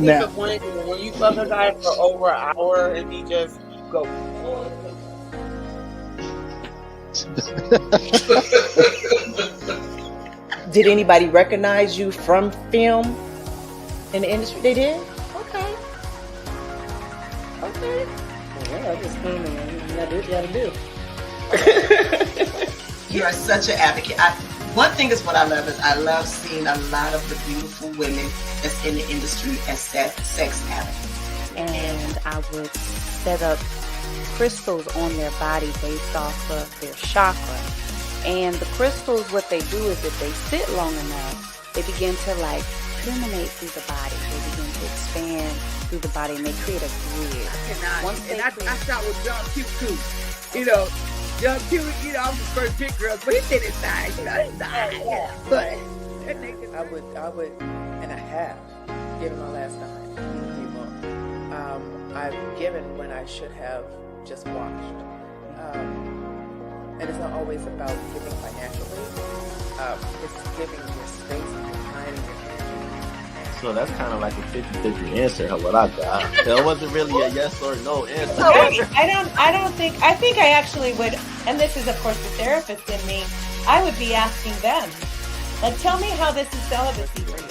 Now, disappointed when you fuck a guy for over an hour and he just go. Did anybody recognize you from film in the industry? They did? Okay. Okay. Yeah, I just came in. You gotta do what you gotta do. You are such an advocate. One thing is what I love is I love seeing a lot of the beautiful women that's in the industry as sex advocates. And I would set up crystals on their body based off of their chakra. And the crystals, what they do is if they sit long enough, they begin to like permeate through the body. They begin to expand through the body and they create a grid. I shot with John Q too. You know, John Q, you know, I'm the first big girl, but he did his side, you know, his side. Yeah. But I would, and I have given my last dime to people. I've given when I should have just watched. And it's not always about giving financially. It's giving your space and your time and your energy. so that's kind of like a 50-50 answer. What I got. That wasn't really a yes or no answer. I think I actually would, and this is of course the therapist in me, I would be asking them, like, tell me how this is celibacy for you.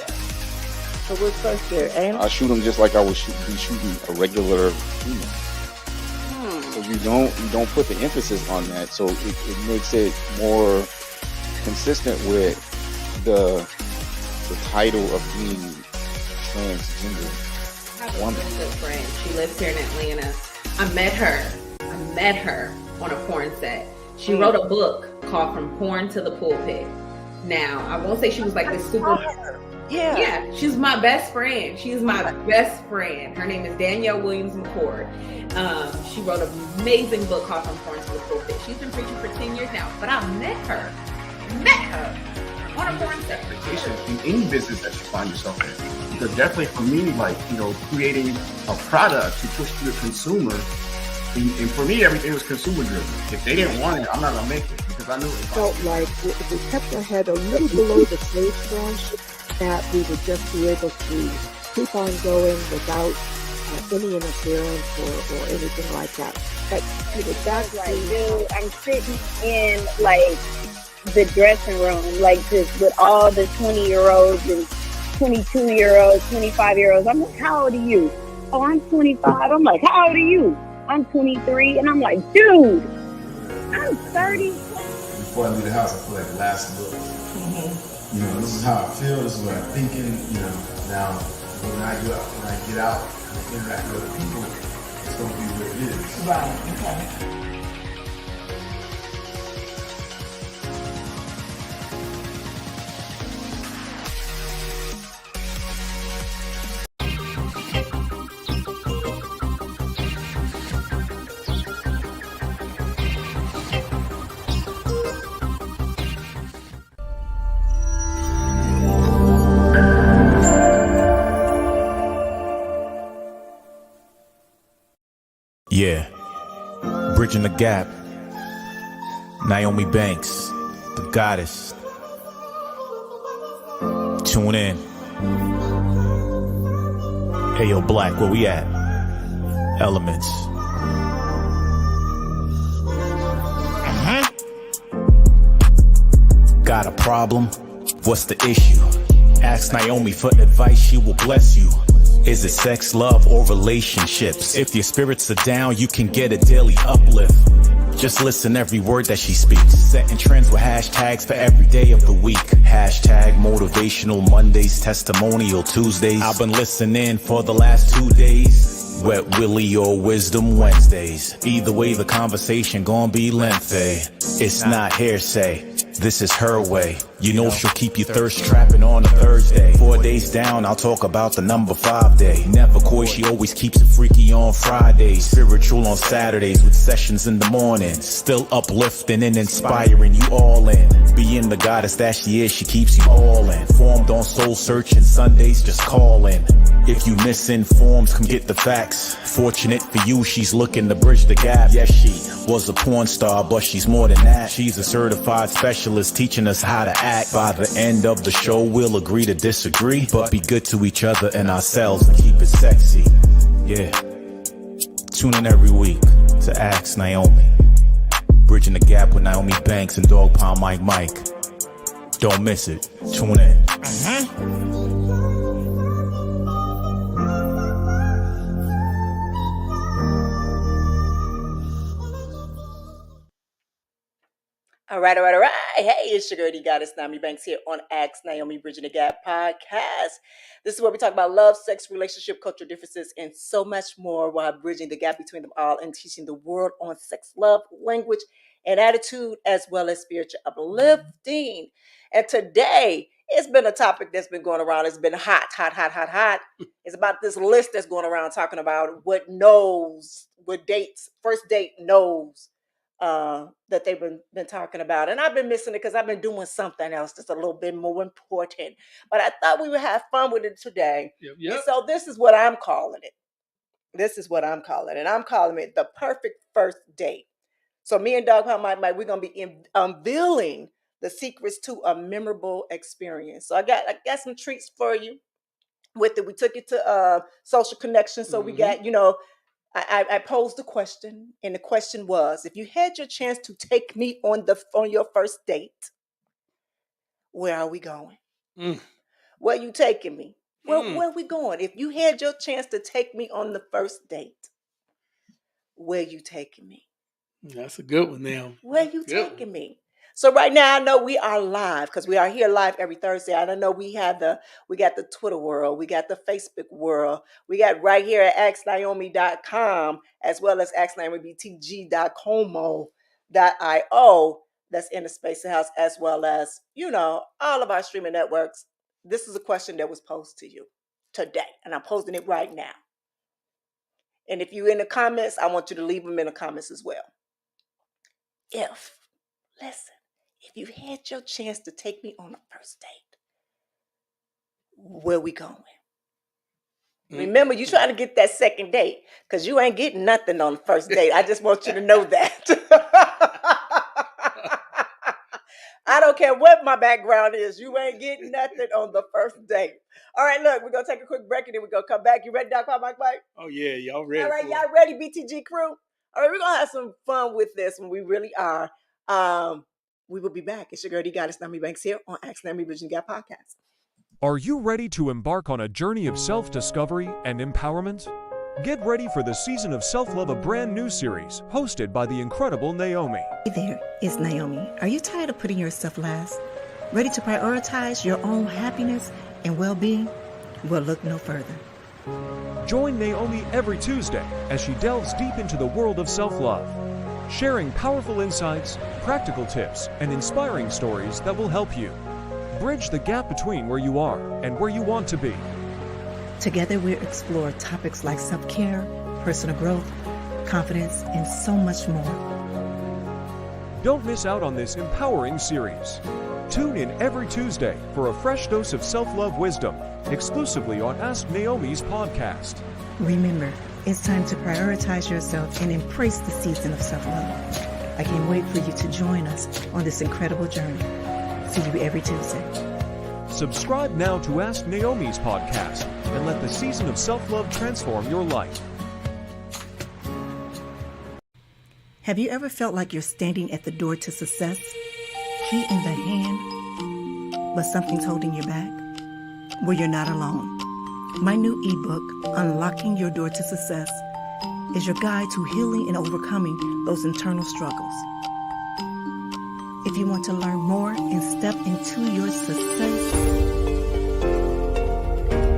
So what's first there? I shoot them just like I would be shooting a regular human. So you don't put the emphasis on that. So it makes it more consistent with the title of being transgender. I have a really good friend. She lives here in Atlanta. I met her on a porn set. She wrote a book called From Porn to the Pulpit. Now, I won't say she was like this super... Yeah, she's my best friend. She's my best friend. Her name is Danielle Williams McCord. She wrote an amazing book called From Porn to the Pulpit. She's been preaching for 10 years now, but I met her on a porn set. In any business that you find yourself in. Because definitely for me, like, you know, creating a product to push to the consumer, and for me, everything was consumer driven. If they didn't want it, I'm not gonna make it because I knew it. Felt like if we kept our head a little below the sagebrush, that we would just be able to keep on going without any interference or anything like that. But that's like, dude, I'm sitting in like the dressing room, like just with all the 20-year-olds and 22-year-olds, 25-year-olds. I'm like, how old are you? Oh, I'm 25. I'm like, how old are you? I'm 23. And I'm like, dude, I'm 30. Before I leave the house, I feel like the last look. You know, this is how I feel, this is what I'm thinking, you know. Now, when I get out and interact with other people, it's going to be what it is. Right, okay. Yeah, bridging the gap. Naomi Banks, the goddess. Tune in. Hey yo, Black, where we at? Elements. Got a problem? What's the issue? Ask Naomi for advice, she will bless you. Is it sex, love, or relationships? If your spirits are down, you can get a daily uplift. Just listen every word that she speaks. Setting trends with hashtags for every day of the week. Hashtag motivational Mondays, testimonial Tuesdays. I've been listening for the last 2 days. Wet Willie or Wisdom Wednesdays. Either way, the conversation gon' be lengthy. It's not hearsay. This is her way. You know she'll keep you thirst trapping on a Thursday. 4 days down, I'll talk about the number 5 day. Never coy, she always keeps it freaky on Fridays. Spiritual on Saturdays with sessions in the morning. Still uplifting and inspiring you all in. Being the goddess that she is, she keeps you all in. Formed on soul searching Sundays, just call in. If you misinformed, come get the facts. Fortunate for you, she's looking to bridge the gap. Yes, she was a porn star, but she's more than that. She's a certified specialist teaching us how to act. By the end of the show, we'll agree to disagree, but be good to each other and ourselves and keep it sexy. Yeah. Tune in every week to Ask Naomi. Bridging the Gap with Naomi Banks and Dog Pound Mike. Don't miss it. Tune in. All right, all right, all right. Hey, it's your girl, the goddess Naomi Banks here on Ask Naomi Bridging the Gap podcast. This is where we talk about love, sex, relationship, cultural differences, and so much more while bridging the gap between them all and teaching the world on sex, love, language, and attitude, as well as spiritual uplifting. And today, it's been a topic that's been going around. It's been hot, hot, hot, hot, hot. It's about this list that's going around talking about what dates, first date knows. That they've been talking about. And I've been missing it because I've been doing something else that's a little bit more important. But I thought we would have fun with it today. Yep. And so this is what I'm calling it. And I'm calling it the perfect first date. So me and Dog Pound Mike, we're going to be unveiling the secrets to a memorable experience. So I got some treats for you with it. We took it to social connection. So we got, I posed a question, and the question was: if you had your chance to take me on your first date, where are we going? Where are you taking me? Where are we going? If you had your chance to take me on the first date, where are you taking me? That's a good one now. Where are you taking me? So right now, I know we are live because we are here live every Thursday. I know we got the Twitter world, we got the Facebook world, we got right here at axnaomi.com as well as axnaomibtg.como.io. That's in the Space House, as well as all of our streaming networks. This is a question that was posed to you today, and I'm posting it right now. And if you're in the comments, I want you to leave them in the comments as well. If you had your chance to take me on a first date, where we going? Remember, you trying to get that second date because you ain't getting nothing on the first date. I just want you to know that. I don't care what my background is. You ain't getting nothing on the first date. All right, look, we're going to take a quick break and then we're going to come back. You ready, Doc Mike? Oh, yeah, y'all ready. All right, y'all ready, BTG crew? All right, we're going to have some fun with this one. We really are. We will be back. It's your girl, the goddess Naomi Banks here on Ask Naomi Bridging the Gap podcast. Are you ready to embark on a journey of self-discovery and empowerment? Get ready for the Season of Self-Love, a brand new series hosted by the incredible Naomi. Hey there, it's Naomi. Are you tired of putting yourself last? Ready to prioritize your own happiness and well-being? Well, look no further. Join Naomi every Tuesday as she delves deep into the world of self-love, sharing powerful insights, practical tips, and inspiring stories that will help you bridge the gap between where you are and where you want to be. Together, we'll explore topics like self-care, personal growth, confidence, and so much more. Don't miss out on this empowering series. Tune in every Tuesday for a fresh dose of self-love wisdom, exclusively on Ask Naomi's podcast. Remember, it's time to prioritize yourself and embrace the season of self-love. I can't wait for you to join us on this incredible journey. See you every Tuesday. Subscribe now to Ask Naomi's podcast and let the season of self-love transform your life. Have you ever felt like you're standing at the door to success, key in the hand, but something's holding you back? Well, you're not alone. My new ebook, Unlocking Your Door to Success, is your guide to healing and overcoming those internal struggles. If you want to learn more and step into your success,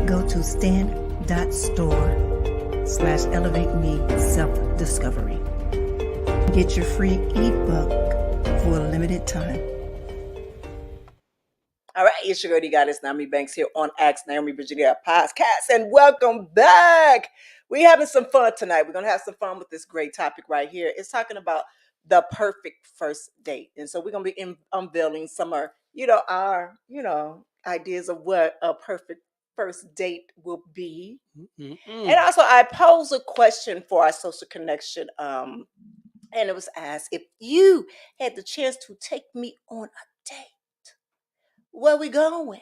go to stand.store/elevate-me-self-discovery. Get your free ebook for a limited time. All right, it's your girl, the goddess Naomi Banks here on Ask Naomi Bridging the Gap podcast, and welcome back. We're having some fun tonight. We're going to have some fun with this great topic right here. It's talking about the perfect first date. And so we're going to be unveiling some of, our, ideas of what a perfect first date will be. Mm-mm. And also, I posed a question for our social connection. And it was asked, if you had the chance to take me on a date, where we going?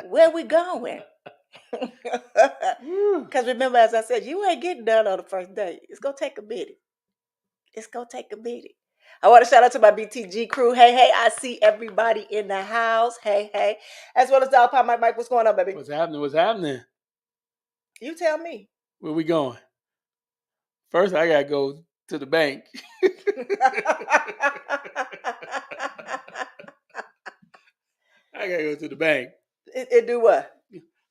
Where we going? Because remember, as I said, you ain't getting done on the first date. It's gonna take a minute. It's gonna take a minute. I want to shout out to my BTG crew. Hey, hey, I see everybody in the house. Hey, hey. As well as Dollar Pop Mike. What's going on, baby? What's happening? What's happening? You tell me. Where we going? First, I gotta go to the bank. I gotta go to the bank. It do what?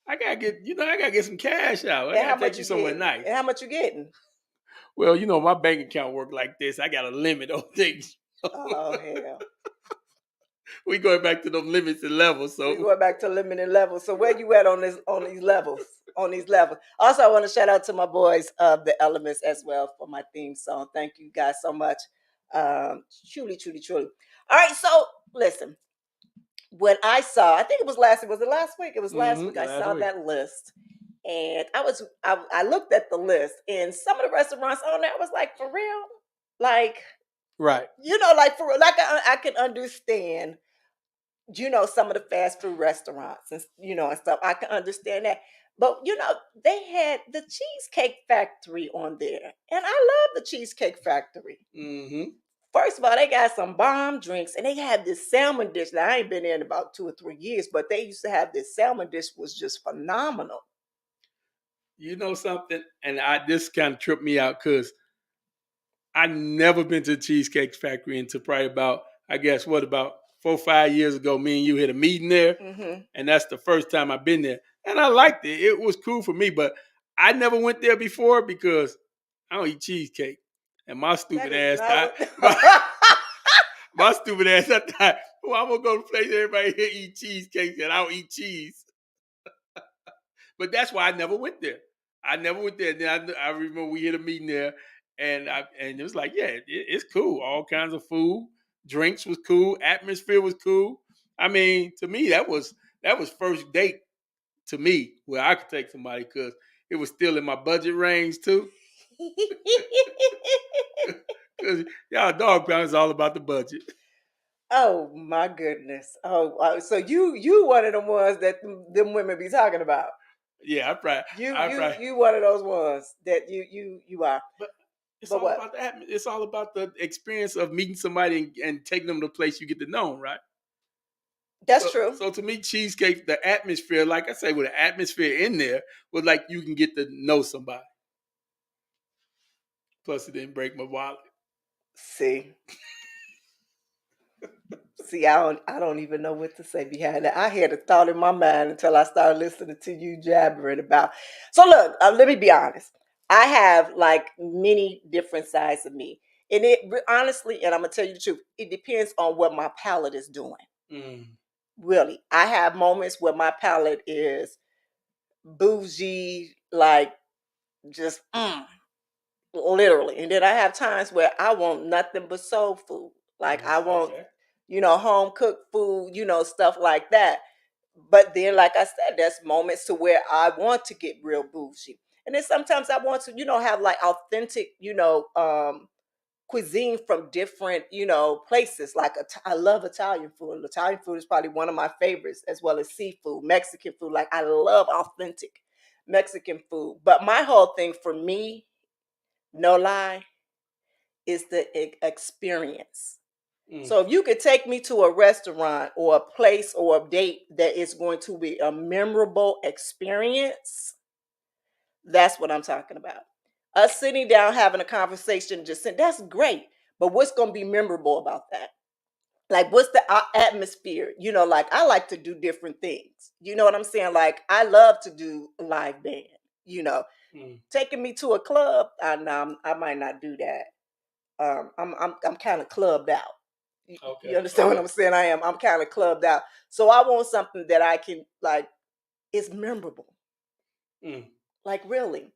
I gotta get some cash out. I gotta take you somewhere nice. And how much you getting? Well, my bank account work like this. I got a limit on things. Oh hell. We going back to those limits and levels. So we going back to limited levels. So where you at on these levels? On these levels. Also, I want to shout out to my boys of the Elements as well for my theme song. Thank you guys so much. Truly, truly, truly. All right, so listen. When I saw, I think it was last week? It was last week. I saw that list. And I looked at the list, and some of the restaurants on there, I was like, for real? Like, right. Like for real, like I can understand, some of the fast food restaurants and and stuff. I can understand that. But they had the Cheesecake Factory on there. And I love the Cheesecake Factory. Mm-hmm. First of all, they got some bomb drinks, and they have this salmon dish. Now, I ain't been there in about 2 or 3 years, but they used to have this salmon dish was just phenomenal. You know something? And this kind of tripped me out because I never been to the Cheesecake Factory until probably about 4 or 5 years ago. Me and you had a meeting there, Mm-hmm. and that's the first time I've been there. And I liked it. It was cool for me, but I never went there before because I don't eat cheesecake. And my stupid ass my stupid ass, I thought, well, I'm going to go to a place everybody here eat cheesecake and I don't eat cheese. But that's why I never went there. I never went there. Then I remember we had a meeting there, and it was like, yeah, it's cool. All kinds of food, drinks was cool, atmosphere was cool. I mean, to me, that was first date to me where I could take somebody because it was still in my budget range too. Because y'all dog pound is all about the budget. Oh my goodness! Oh, so you one of them ones that them women be talking about? Yeah, I probably you one of those ones that you are. But it's all about the it's all about the experience of meeting somebody and taking them to a place you get to know them, right? That's true. So to me, cheesecake, the atmosphere, like I say, with the atmosphere in there, was like you can get to know somebody. Plus, it didn't break my wallet. See, I don't even know what to say behind that. I had a thought in my mind until I started listening to you jabbering about. So look, let me be honest. I have like many different sides of me, and it honestly, and I'm gonna tell you the truth, it depends on what my palate is doing. Mm. Really, I have moments where my palate is bougie, like just literally, and then I have times where I want nothing but soul food. Like I want, home cooked food, stuff like that. But then, like I said, there's moments to where I want to get real bougie, and then sometimes I want to, have like authentic, cuisine from different, places. Like I love Italian food. Italian food is probably one of my favorites, as well as seafood, Mexican food. Like I love authentic Mexican food. But my whole thing for me, no lie, is the experience. So if you could take me to a restaurant or a place or a date that is going to be a memorable experience, that's what I'm talking about. Us sitting down having a conversation, that's great. But what's going to be memorable about that? Like, what's the atmosphere? Like I like to do different things. You know what I'm saying? Like I love to do live band. Taking me to a club, I might not do that. I'm kind of clubbed out. You understand what I'm saying? I'm kind of clubbed out. So I want something that I can like. It's memorable. Like really.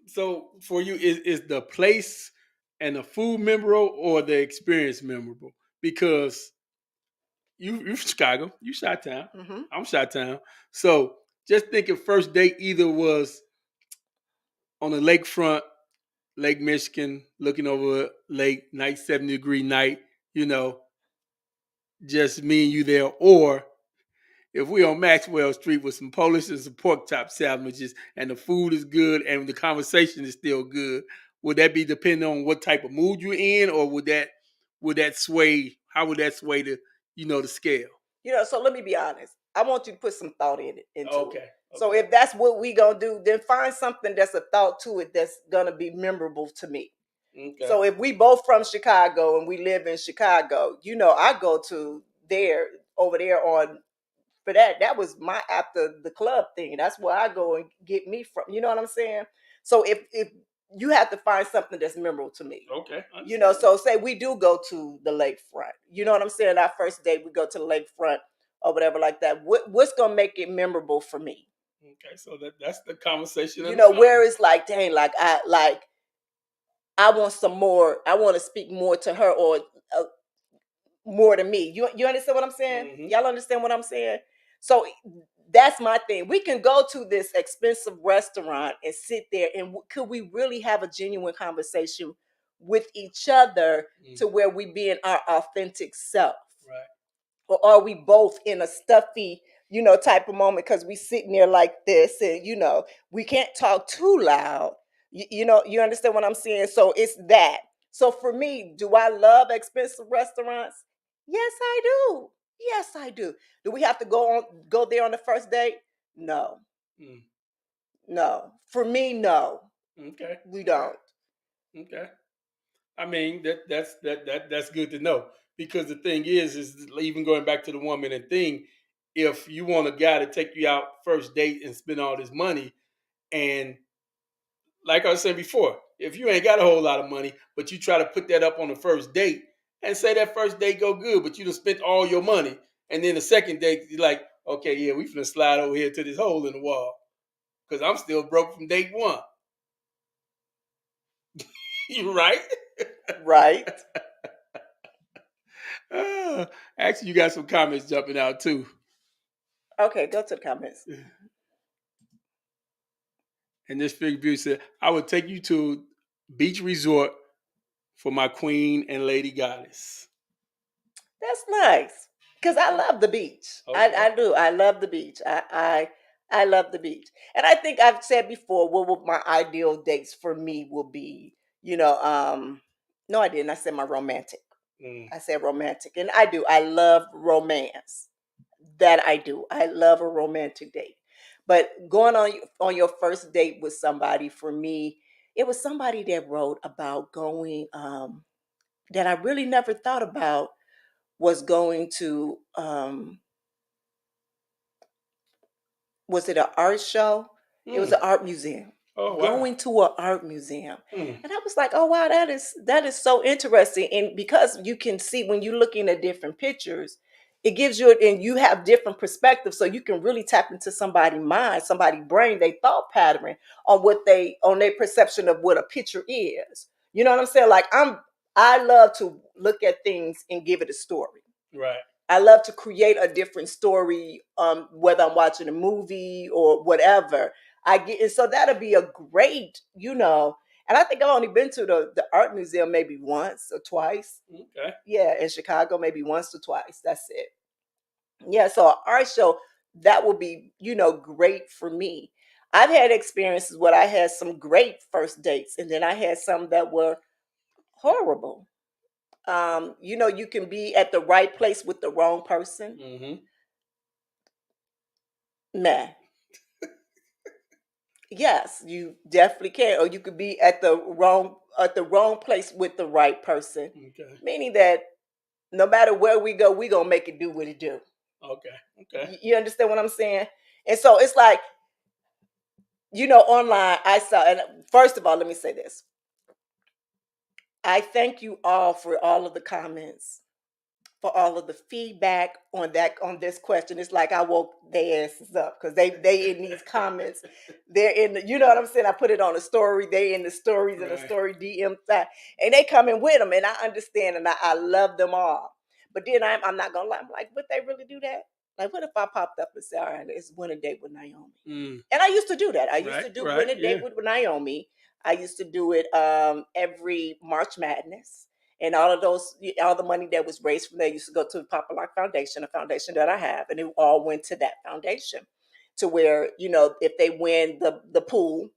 So for you, is the place and the food memorable or the experience memorable? Because you from Chicago, you Chi-Town, Mm-hmm. I'm Chi-Town. So just thinking first date either was on the lakefront, Lake Michigan, looking over a lake, nice 70-degree night, just me and you there, or if we on Maxwell Street with some Polish and some pork chop sandwiches and the food is good and the conversation is still good, would that be depending on what type of mood you're in, or would that sway? How would that sway the scale? So let me be honest. I want you to put some thought into Okay. it. So if that's what we gonna do, then find something that's a thought to it that's gonna be memorable to me. Okay. So if we both from Chicago and we live in Chicago, I go to over there on for that. That was my after the club thing. That's where I go and get me from. You know what I'm saying? So if you have to find something that's memorable to me. Okay. So say we do go to the lakefront. You know what I'm saying? Our first date, we go to the lakefront or whatever like that. What's gonna make it memorable for me? Okay, so that's the conversation. Where it's like, dang, I want some more. I want to speak more to her or more to me. You understand what I'm saying? Mm-hmm. Y'all understand what I'm saying? So that's my thing. We can go to this expensive restaurant and sit there, and could we really have a genuine conversation with each other to where we being our authentic self? Right. Or are we both in a stuffy, type of moment because we sitting there like this and, we can't talk too loud. You understand what I'm saying? So it's that. So for me, do I love expensive restaurants? Yes, I do. Yes, I do. Do we have to go there on the first date? No. No. For me, no. Okay. We don't. Okay. I mean that's good to know, because the thing is even going back to the 1 minute thing, if you want a guy to take you out first date and spend all this money, and like I was saying before, if you ain't got a whole lot of money, but you try to put that up on the first date and say that first date go good, but you done spent all your money, and then the second date you're like, okay, yeah, we finna slide over here to this hole in the wall because I'm still broke from date one. You right? Right. Actually, you got some comments jumping out too. Okay, go to the comments. And this figure view said, I would take you to beach resort for my queen and lady goddess. That's nice because I love the beach. Okay. I do. I love the beach. I love the beach, and I think I've said before what would my ideal dates for me will be. No, I didn't. I said my romantic. I said romantic, and I do. I love romance. That I do. I love a romantic date, but going on your first date with somebody, for me, it was somebody that wrote about going. That I really never thought about was going to was it an art show? It was an art museum. Oh, wow. Going to an art museum. Mm. And I was like, oh wow, that is so interesting. And because you can see when you're looking at different pictures, it gives you and you have different perspectives. So you can really tap into somebody's mind, somebody's brain, they thought pattern on their perception of what a picture is. You know what I'm saying? Like I love to look at things and give it a story. Right. I love to create a different story, whether I'm watching a movie or whatever. And so that'll be a great, and I think I've only been to the art museum maybe once or twice. Okay. Yeah, in Chicago, maybe once or twice. That's it. Yeah, so an art show, that will be, great for me. I've had experiences where I had some great first dates, and then I had some that were horrible. You can be at the right place with the wrong person. Mm-hmm. Nah. Yes, you definitely can. Or you could be at the wrong place with the right person. Okay. Meaning that no matter where we go, we gonna make it do what it do. Okay. Okay. You understand what I'm saying? And so it's like, online I saw, and first of all, let me say this. I thank you all for all of the comments, for all of the feedback on this question. It's like I woke their asses up because they in these comments. They're in the, you know what I'm saying? I put it on a story. They in the stories and the story DM side, and they coming with them, and I understand and I love them all. But then I'm not gonna lie. I'm like, would they really do that? Like, what if I popped up and said, all right, let's win a date with Naomi? And I used to do that. I used to do win a date with Naomi. I used to do it every March Madness. And all the money that was raised from there used to go to the Papa Lock Foundation, a foundation that I have. And it all went to that foundation to where, if they win the pool,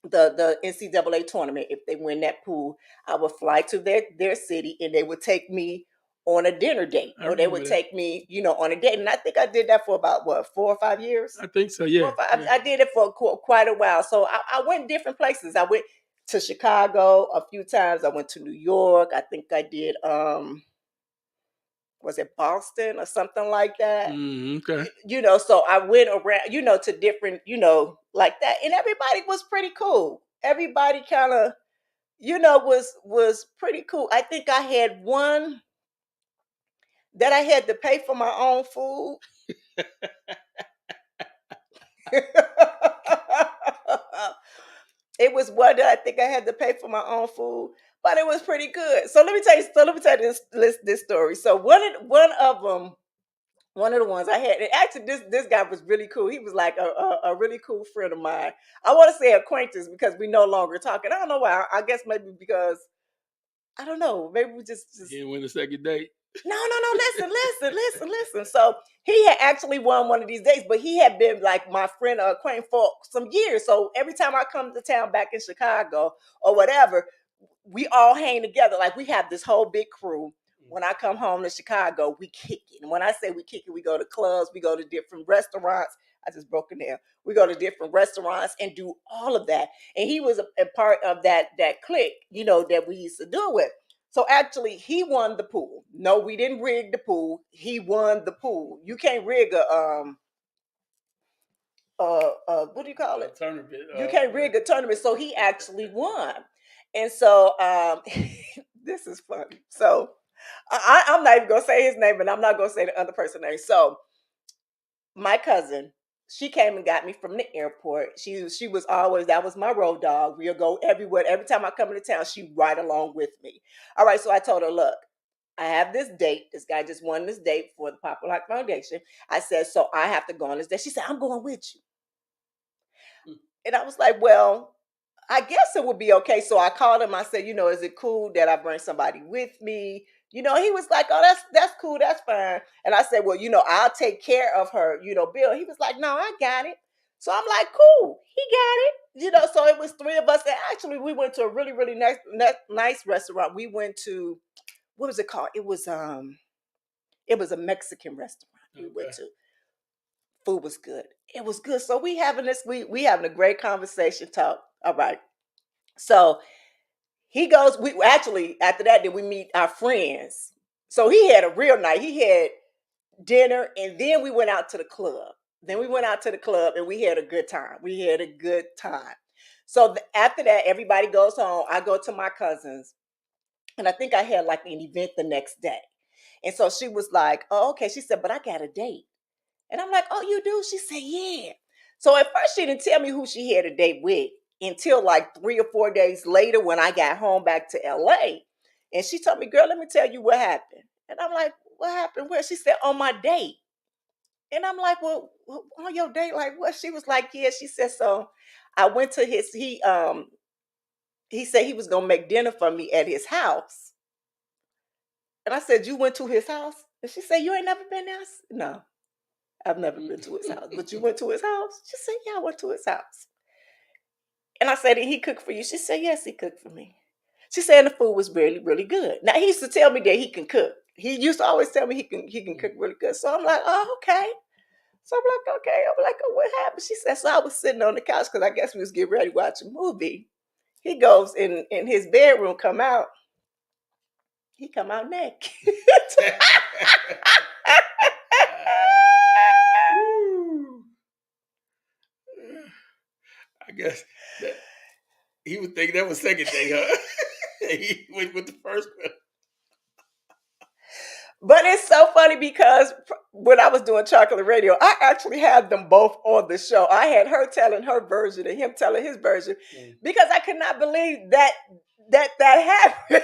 the NCAA tournament, if they win that pool, I would fly to their city and they would take me on a dinner date, or they would take me, on a date. And I think I did that for about 4 or 5 years. I think so. Yeah. I did it for quite a while. So I went different places. I went to Chicago a few times. I went to New York. I think I did was it Boston or something like that? Okay. So I went around, to different, like that. And everybody was pretty cool. Everybody kind of, was pretty cool. I think I had one that I had to pay for my own food. It was one that I think I had to pay for my own food, but it was pretty good. So let me tell you this story. So one of them, one of the ones I had, and actually this guy was really cool. He was like a really cool friend of mine. I want to say acquaintance because we no longer talking. I don't know why. I guess maybe because I don't know. Maybe we just you didn't win the second date. No. Listen. So he had actually won one of these days, but he had been like my friend or acquaintance for some years. So every time I come to town back in Chicago or whatever, we all hang together. Like we have this whole big crew. When I come home to Chicago, we kick it. And when I say we kick it, we go to clubs, we go to different restaurants. I just broke it down. We go to different restaurants and do all of that. And he was a part of that clique, that we used to do it with. So actually, he won the pool. No, we didn't rig the pool. He won the pool. You can't rig what do you call it? Tournament. You can't rig a tournament. So he actually won. And so this is funny. So I'm not even gonna say his name, and I'm not gonna say the other person's name. So my cousin, she came and got me from the airport. She was always, that was my road dog. We'll go everywhere. Every time I come into town, she ride along with me. All right, so I told her, look, I have this date. This guy just won this date for the Papa Lock Foundation. I said, so I have to go on this date. She said, I'm going with you. And I was like, well, I guess it would be okay. So I called him. I said, is it cool that I bring somebody with me? He was like, oh, that's cool. That's fine. And I said, well, I'll take care of her, Bill. He was like, no, I got it. So I'm like, cool. He got it. So it was 3 of us. And actually, we went to a really, really nice restaurant. We went to, what was it called? It was a Mexican restaurant we went to. Food was good. It was good. So we having a great conversation talk. All right. So he goes, we actually, after that, then we meet our friends. So he had a real night. He had dinner, and then we went out to the club. And we had a good time. So after that, everybody goes home. I go to my cousin's, and I think I had like an event the next day. And so she was like, oh, okay. She said, but I got a date. And I'm like, oh, you do? She said, yeah. So at first she didn't tell me who she had a date with until like 3 or 4 days later when I got home back to LA. And she told me, girl, let me tell you what happened. And I'm like, what happened? Where? She said, on my date. And I'm like, well, on your date, like what? She was like, yeah. She said, so I went to he said he was gonna make dinner for me at his house. And I said, you went to his house? And she said, you ain't never been there? No. I've never been to his house, but you went to his house? She said, yeah, I went to his house. And I said, did he cook for you? She said, yes, he cooked for me. She said the food was really, really good. Now, he used to tell me that he can cook. He used to always tell me he can cook really good. So I'm like, oh, okay. So I'm like, okay. I'm like, oh, what happened? She said, so I was sitting on the couch because I guess we was getting ready to watch a movie. He goes in his bedroom, he come out naked. I guess that he was thinking that was second day, huh? He went with the first one. But it's so funny because when I was doing Chocolate Radio, I actually had them both on the show. I had her telling her version and him telling his version because I could not believe that happened. Wow.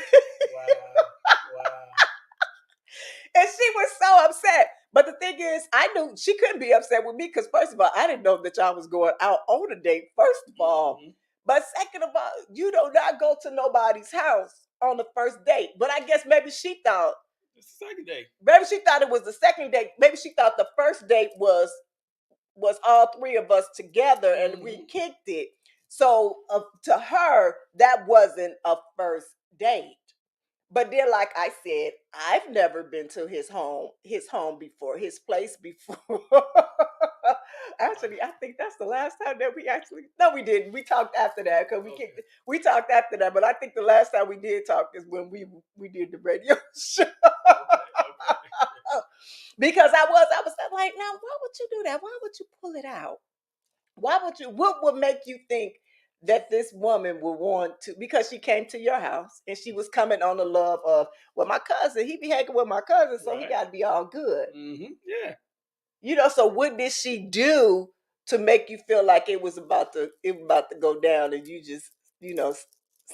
is, I knew she couldn't be upset with me because first of all, I didn't know that y'all was going out on a date. First of all, but second of all, you do not go to nobody's house on the first date. But I guess maybe she thought it's the second date. Maybe she thought it was the second date. Maybe she thought the first date was all three of us together and we kicked it. So to her, that wasn't a first date. But then, like I said, I've never been to his home before, his place before. Actually, I think that's the last time that no, we didn't. We talked after that because we talked after that. But I think the last time we did talk is when we did the radio show. Because I was like, now why would you do that? Why would you pull it out? What would make you think that this woman would want to, because she came to your house and she was coming on the love of, well, my cousin, he be hanging with my cousin, so he got to be all good. Yeah. So what did she do to make you feel like it was about to go down and you just,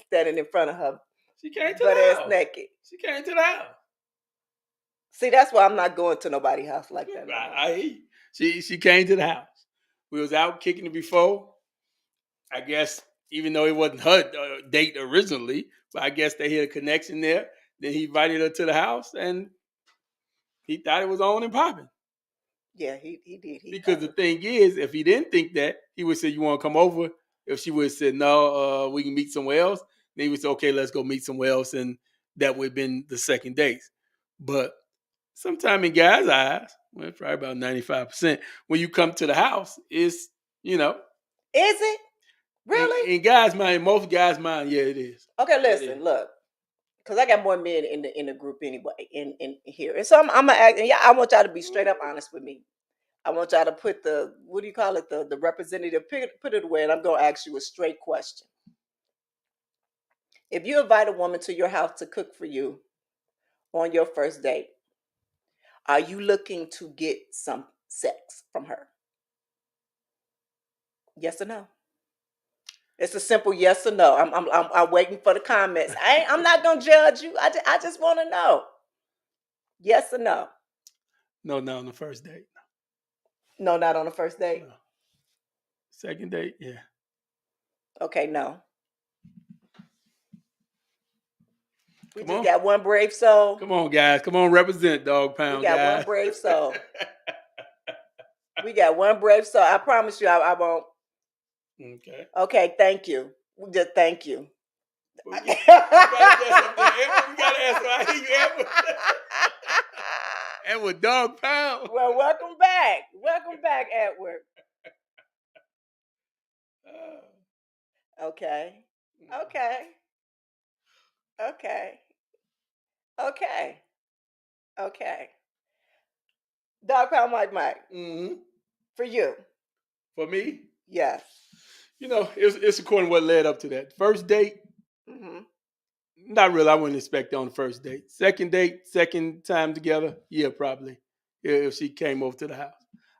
standing in front of her? She came to the house. Naked. She came to the house. See, that's why I'm not going to nobody's house like that. I she came to the house. We was out kicking it before. I guess even though it wasn't her date originally, but I guess they had a connection there. Then he invited her to the house, and he thought it was on and popping. Yeah, he did. Because the thing is, if he didn't think that, he would say, "You want to come over?" If she would have said, "No, we can meet somewhere else," then he would say, "Okay, let's go meet somewhere else," and that would have been the second date. But sometime in guys' eyes, well, probably about 95%, when you come to the house, is Is it? Really? In guys' mind, most guys' mind, yeah, it is. Okay, listen, look, because I got more men in the group anyway, in here, and so I'm gonna act. And yeah, I want y'all to be straight up honest with me. I want y'all to put the, what do you call it, the representative, put it away, and I'm gonna ask you a straight question. If you invite a woman to your house to cook for you on your first date, are you looking to get some sex from her? Yes or no? It's a simple yes or no. I'm waiting for the comments. I'm not gonna judge you. I just want to know. Yes or no? No, not on the first date. No, not on the first date. No. Second date, yeah. Okay, no. We just got one brave soul. Come on, guys. Come on, represent, dog pound. We got guys. one brave soul. We got one brave soul. I promise you, I won't. Okay. Okay, thank you. Just thank you. We gotta answer. I hear you, Edward. Edward, dog pound. Well, welcome back. Welcome back, Edward. Okay. Okay. Okay. Okay. Okay. Dog pound Mike. Mm-hmm. For you. For me? Yes. It's according to what led up to that. First date, not really. I wouldn't expect it on the first date. Second date, second time together, yeah, probably. Yeah, if she came over to the house.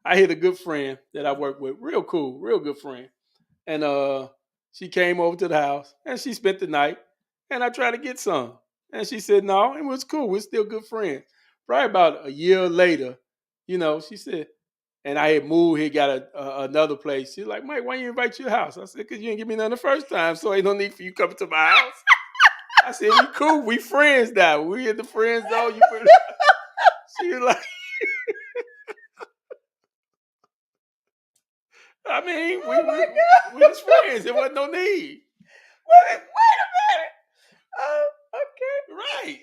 I had a good friend that I work with, real cool, real good friend. And she came over to the house and she spent the night and I tried to get some. And she said, no, it was cool. We're still good friends. Probably about a year later, she said, and I had moved, he got another place. She's like, Mike, why you invite you to your house? I said, because you didn't give me none the first time, so ain't no need for you coming to my house. I said, we cool, we friends now. We in the friend zone. She was like, I mean, we was friends. There wasn't no need. Wait a minute. Okay. Right.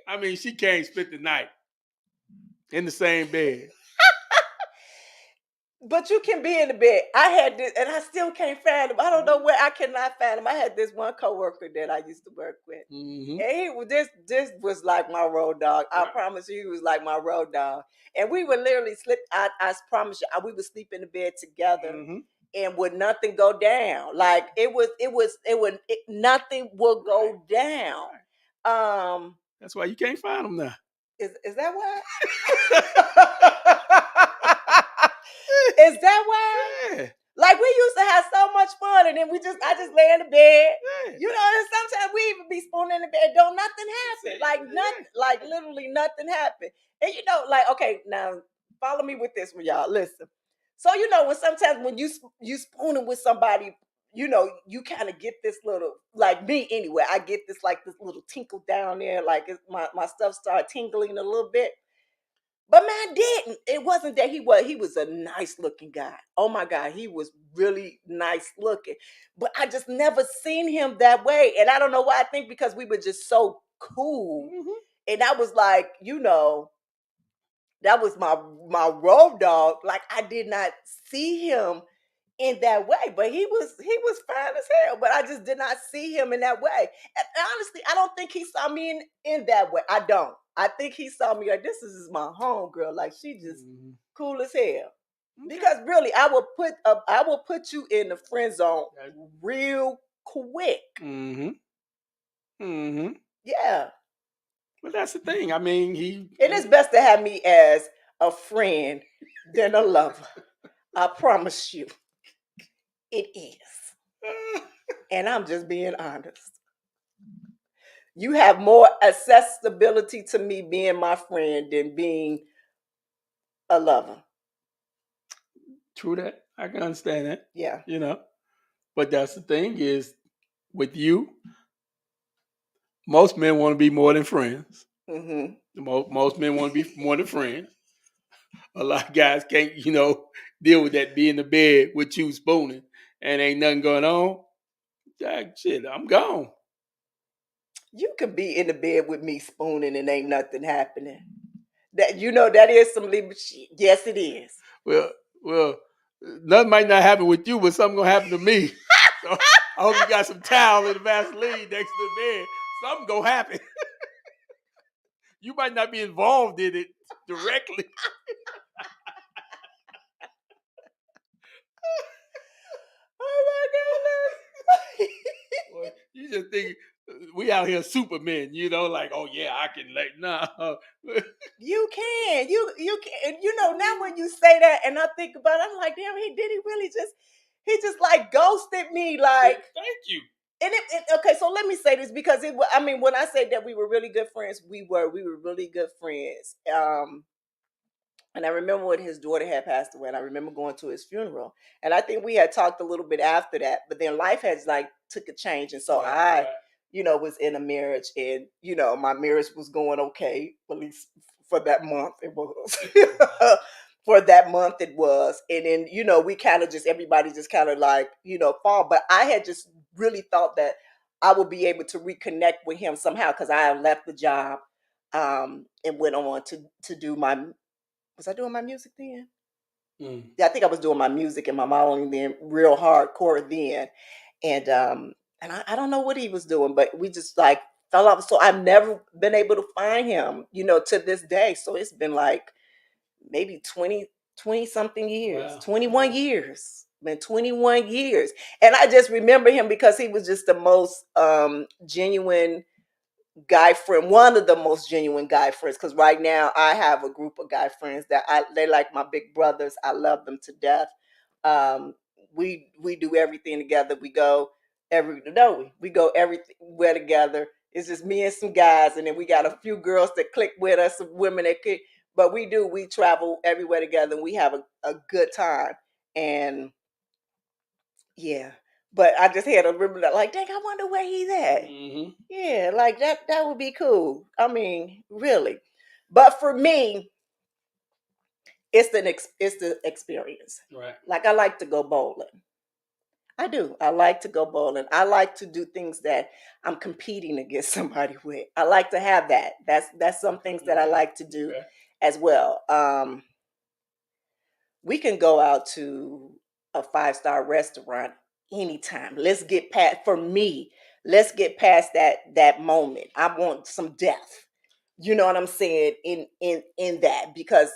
I mean, she came spent the night in the same bed. But you can be in the bed. I had this, and I still can't find him. I don't know where. I cannot find him. I had this one coworker that I used to work with, and he was this was like my road dog. I promise you, he was like my road dog. And we would literally sleep. I promise you, we would sleep in the bed together, and would nothing go down. Like nothing would go down. That's why you can't find him now. Is that why? Is that why? Yeah. Like we used to have so much fun, and then I just lay in the bed. Yeah. And sometimes we even be spooning in the bed. Don't nothing happen. Like nothing. Like literally nothing happened. And like, okay, now Follow me with this one, y'all. Listen. So when sometimes when you spooning with somebody, you kind of get this little, like me anyway. I get this like this little tinkle down there, like my stuff started tingling a little bit. But man, didn't. It wasn't that he was a nice looking guy. Oh my God, he was really nice looking. But I just never seen him that way. And I don't know why. I think because we were just so cool. And I was like, that was my road dog. Like I did not see him in that way, but he was fine as hell. But I just did not see him in that way. And honestly, I don't think he saw me in that way. I don't. I think he saw me like this is my home girl. Like she just cool as hell. Because really, I will put you in the friend zone real quick. Yeah. But that's the thing. I mean, It is best to have me as a friend than a lover. I promise you. It is. And I'm just being honest. You have more accessibility to me being my friend than being a lover. True that. I can understand that. Yeah. But that's the thing is, with you, most men want to be more than friends. Most men want to be more than friends. A lot of guys can't, deal with that, be in the bed with you spooning and ain't nothing going on. Shit, I'm gone. You could be in the bed with me spooning and ain't nothing happening. That is some little shit. Yes, it is. Well, nothing might not happen with you, but something gonna happen to me. So I hope you got some towel and Vaseline next to the bed. Something gonna happen. You might not be involved in it directly. Oh my goodness. Boy, you just think we out here supermen, like, oh yeah, I can nah. You can. You can. Now when you say that and I think about it, I'm like, damn, he really just like ghosted me. Like, thank you. And okay, so let me say this because when I say that we were really good friends, we were really good friends. And I remember when his daughter had passed away, and I remember going to his funeral. And I think we had talked a little bit after that, but then life has like took a change. And so I was in a marriage and, my marriage was going okay, at least for that month it was. For that month it was. And then, we kind of just, everybody just kind of like, fall. But I had just really thought that I would be able to reconnect with him somehow because I had left the job and went on to do was I doing my music then? Yeah, I think I was doing my music and my modeling then, real hardcore then. And I don't know what he was doing, but we just like fell off. So I've never been able to find him, to this day. So it's been like maybe 20 something years, 21 years. Been 21 years. And I just remember him because he was just the most genuine guy friend, one of the most genuine guy friends. Because right now I have a group of guy friends that they like my big brothers. I love them to death. We do everything together. We go we go everywhere together. It's just me and some guys, and then we got a few girls that click with us, some women that click. But we travel everywhere together, and we have a good time. And yeah. But I just had to remember that, like, dang, I wonder where he's at. Yeah, like that would be cool. I mean, really. But for me, it's the experience. Right. Like I like to go bowling. I do. I like to go bowling. I like to do things that I'm competing against somebody with. I like to have that. That's some things that I like to do as well. We can go out to a 5-star restaurant anytime. Let's get past that moment. I want some depth. You know what I'm saying in that, because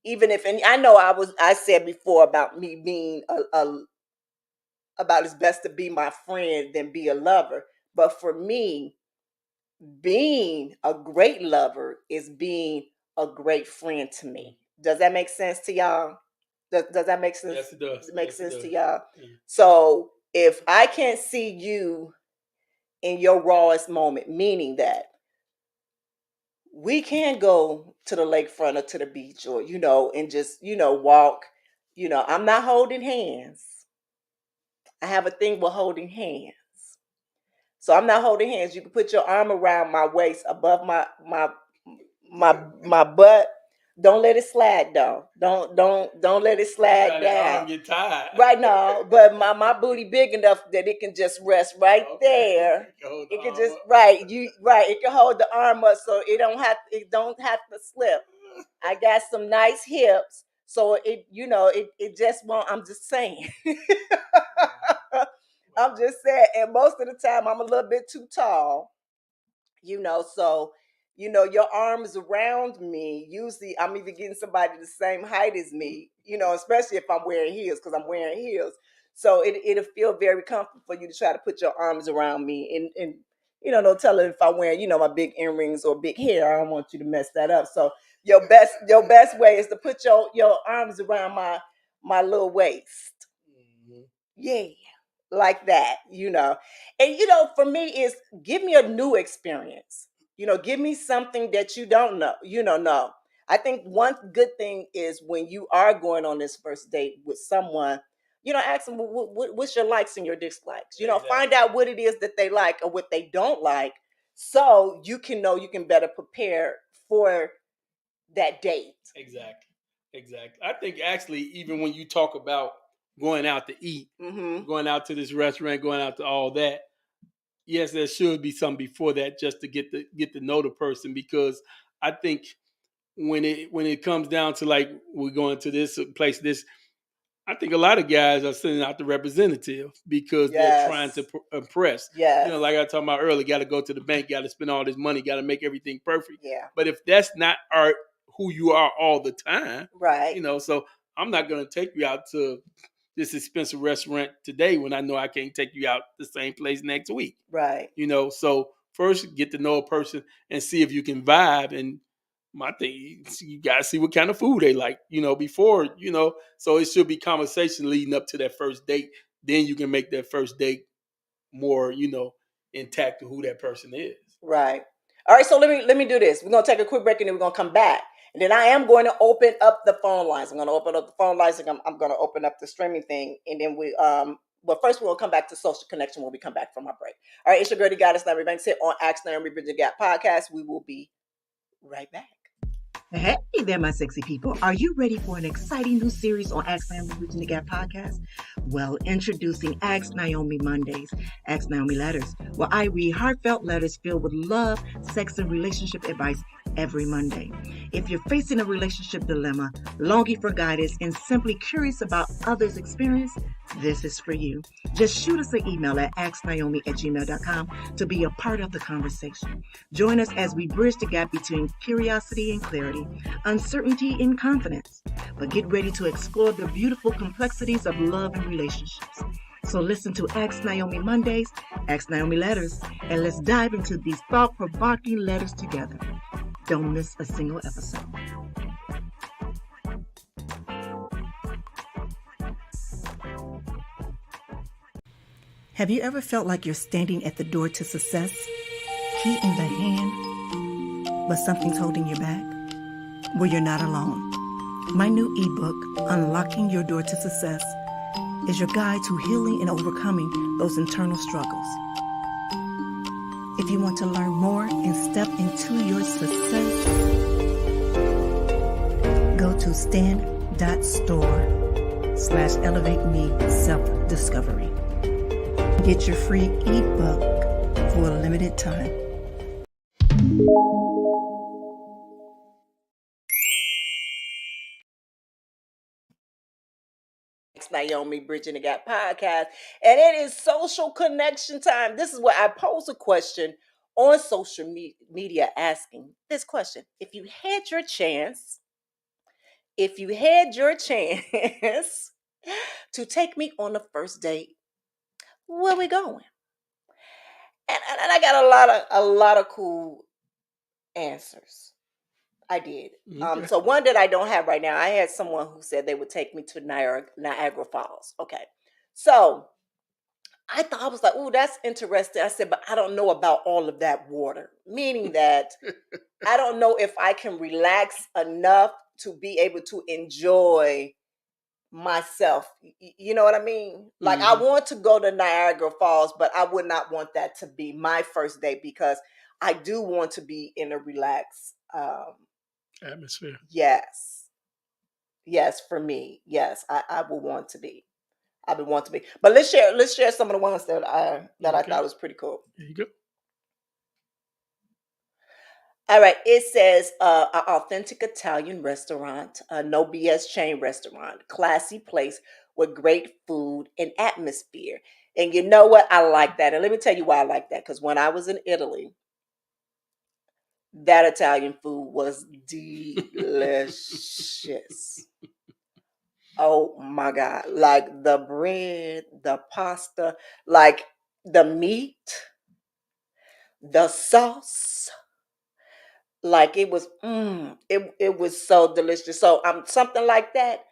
even if, and I know I said before about me being about it's best to be my friend than be a lover. But for me, being a great lover is being a great friend to me. Does that make sense to y'all? Does that make sense? Yes, it does. Does it make Yes, sense it to does. y'all? Yeah. So if I can't see you in your rawest moment, meaning that we can go to the lakefront or to the beach or, and just, walk. I'm not holding hands. I have a thing with holding hands. So I'm not holding hands. You can put your arm around my waist above my butt. Don't let it slide down. Don't let it slide That arm down. get tired. Right now, but my booty big enough that it can just rest right there. Hold It the can arm just up. it can hold the arm up so it don't have to slip. I got some nice hips, so it just won't. I'm just saying. I'm just saying, and most of the time I'm a little bit too tall, so your arms around me. Usually I'm even getting somebody the same height as me, especially if I'm wearing heels, because I'm wearing heels. So it'll feel very comfortable for you to try to put your arms around me, and no telling if I'm wearing my big earrings or big hair. I don't want you to mess that up. So your best way is to put your arms around my little waist. Yeah, like that. And for me is give me a new experience. Give me something that you don't know. No. I think one good thing is when you are going on this first date with someone, ask them what's your likes and your dislikes. Find out what it is that they like or what they don't like, so you can know you can better prepare for that date. Exactly. I think actually, even when you talk about going out to eat, going out to this restaurant, going out to all that, yes, there should be something before that just to get to know the person, because I think when it comes down to like we're going to this place, I think a lot of guys are sending out the representative because they're trying to impress. Yes. Like I was talking about earlier, got to go to the bank, got to spend all this money, got to make everything perfect. Yeah. But if that's not who you are all the time, right? So I'm not going to take you out to this expensive restaurant today when I know I can't take you out the same place next week. Right. So first get to know a person and see if you can vibe. And my thing, you gotta see what kind of food they like, before, so it should be conversation leading up to that first date. Then you can make that first date more, intact to who that person is. Right. All right, so let me do this. We're gonna take a quick break and then we're gonna come back. And then I am going to open up the phone lines. I'm gonna open up the phone lines and I'm gonna open up the streaming thing. And then but first we're gonna come back to social connection when we come back from our break. All right, it's your girl, the Goddess Naomi Banks here on Ask Naomi Bridging the Gap podcast. We will be right back. Hey there, my sexy people. Are you ready for an exciting new series on Ask Naomi Bridging the Gap podcast? Well, introducing Ask Naomi Mondays, Ask Naomi Letters, where I read heartfelt letters filled with love, sex, and relationship advice every Monday. If you're facing a relationship dilemma, longing for guidance, and simply curious about others' experience, this is for you. Just shoot us an email at asknaomi@gmail.com to be a part of the conversation. Join us as we bridge the gap between curiosity and clarity, uncertainty and confidence. But get ready to explore the beautiful complexities of love and relationships. So listen to Ask Naomi Mondays, Ask Naomi Letters, and let's dive into these thought-provoking letters together. Don't miss a single episode. Have you ever felt like you're standing at the door to success, key in the hand, but something's holding you back? Well, you're not alone. My new ebook, Unlocking Your Door to Success, is your guide to healing and overcoming those internal struggles. If you want to learn more and step into your success, go to stand.store/elevate-me-self-discovery. Get your free ebook for a limited time. Naomi Bridging the Gap podcast, and it is social connection time. This is where I pose a question on social media asking this question: if you had your chance to take me on a first date, where we going? And I got a lot of cool answers. I did. Okay. So one that I don't have right now, I had someone who said they would take me to Niagara Falls. Okay. So I was like, oh, that's interesting. I said, but I don't know about all of that water. Meaning that I don't know if I can relax enough to be able to enjoy myself. You know what I mean? Like I want to go to Niagara Falls, but I would not want that to be my first date because I do want to be in a relaxed atmosphere. Yes. Yes, for me. Yes, I would want to be. I would want to be. But let's share some of the ones that I thought was pretty cool. There you go. All right, it says an authentic Italian restaurant, a no BS chain restaurant, classy place with great food and atmosphere. And you know what? I like that. And let me tell you why I like that. Because when I was in Italy, that Italian food was delicious. Oh my God. Like the bread, the pasta, like the meat, the sauce. Like it was so delicious. So something like that.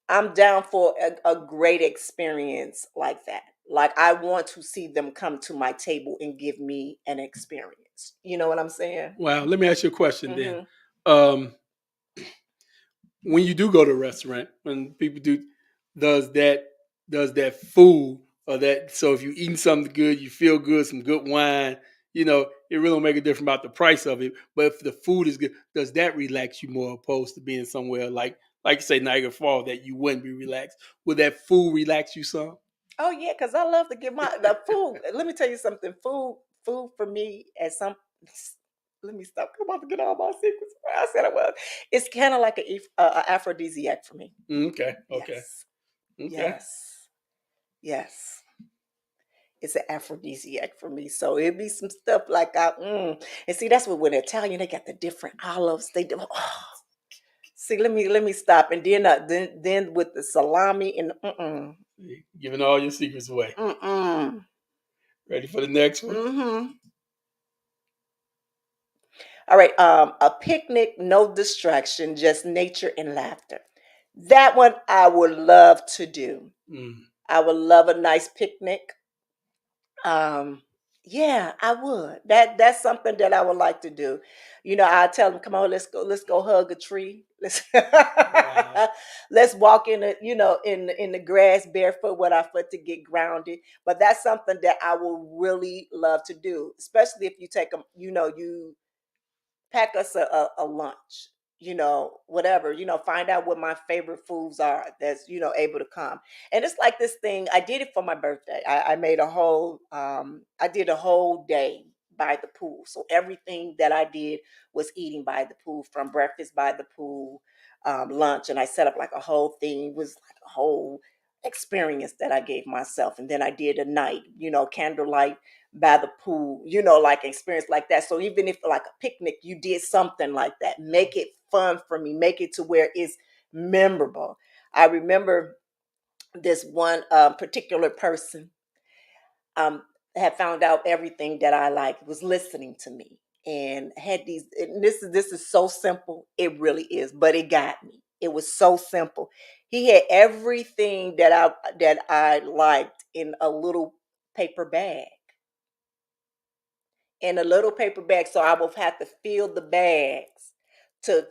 I'm down for a great experience like that. Like I want to see them come to my table and give me an experience. You know what I'm saying? Wow. Let me ask you a question then. Mhm. When you do go to a restaurant, when people do, does that food or that, so if you're eating something good, you feel good, some good wine, it really don't make a difference about the price of it. But if the food is good, does that relax you more opposed to being somewhere like you say Niagara Falls that you wouldn't be relaxed? Would that food relax you some? Oh yeah, because I love to get the food. Let me tell you something. Food for me at some. Let me stop. I'm about to get all my secrets. I said I was. It's kind of like a aphrodisiac for me. Okay. Yes. Okay. Yes. Yes. It's an aphrodisiac for me. So it'd be some stuff like and see that's what when Italian they got the different olives. They do. Oh. See, let me stop and then with the salami and Giving all your secrets away. Ready for the next one? Mm-hmm. All right. A picnic, no distraction, just nature and laughter. That one I would love to do. I would love a nice picnic. Yeah, I would. That's something that I would like to do. I tell them, come on, let's go hug a tree. Let's walk in the grass barefoot with our foot to get grounded. But that's something that I will really love to do, especially if you take them, you pack us a lunch, whatever, find out what my favorite foods are that's, able to come. And it's like this thing, I did it for my birthday. I made I did a whole day by the pool. So everything that I did was eating by the pool, from breakfast by the pool, lunch. And I set up like a whole thing. It was like a whole experience that I gave myself. And then I did a night, candlelight by the pool, like experience like that. So even if like a picnic, you did something like that, make it fun for me, make it to where it's memorable. I remember this one particular person had found out everything that I liked, was listening to me, and had these. And this is so simple, it really is, but it got me. It was so simple. He had everything that I liked in a little paper bag, so I will have to fill the bags to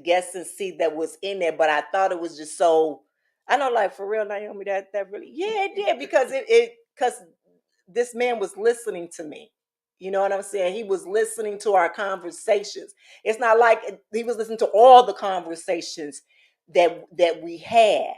guess and see that was in there. But I thought it was just so, I know, like, for real, Naomi, that really, yeah, it did, because because this man was listening to me. You know what I'm saying? He was listening to our conversations. It's not like he was listening to all the conversations that we had,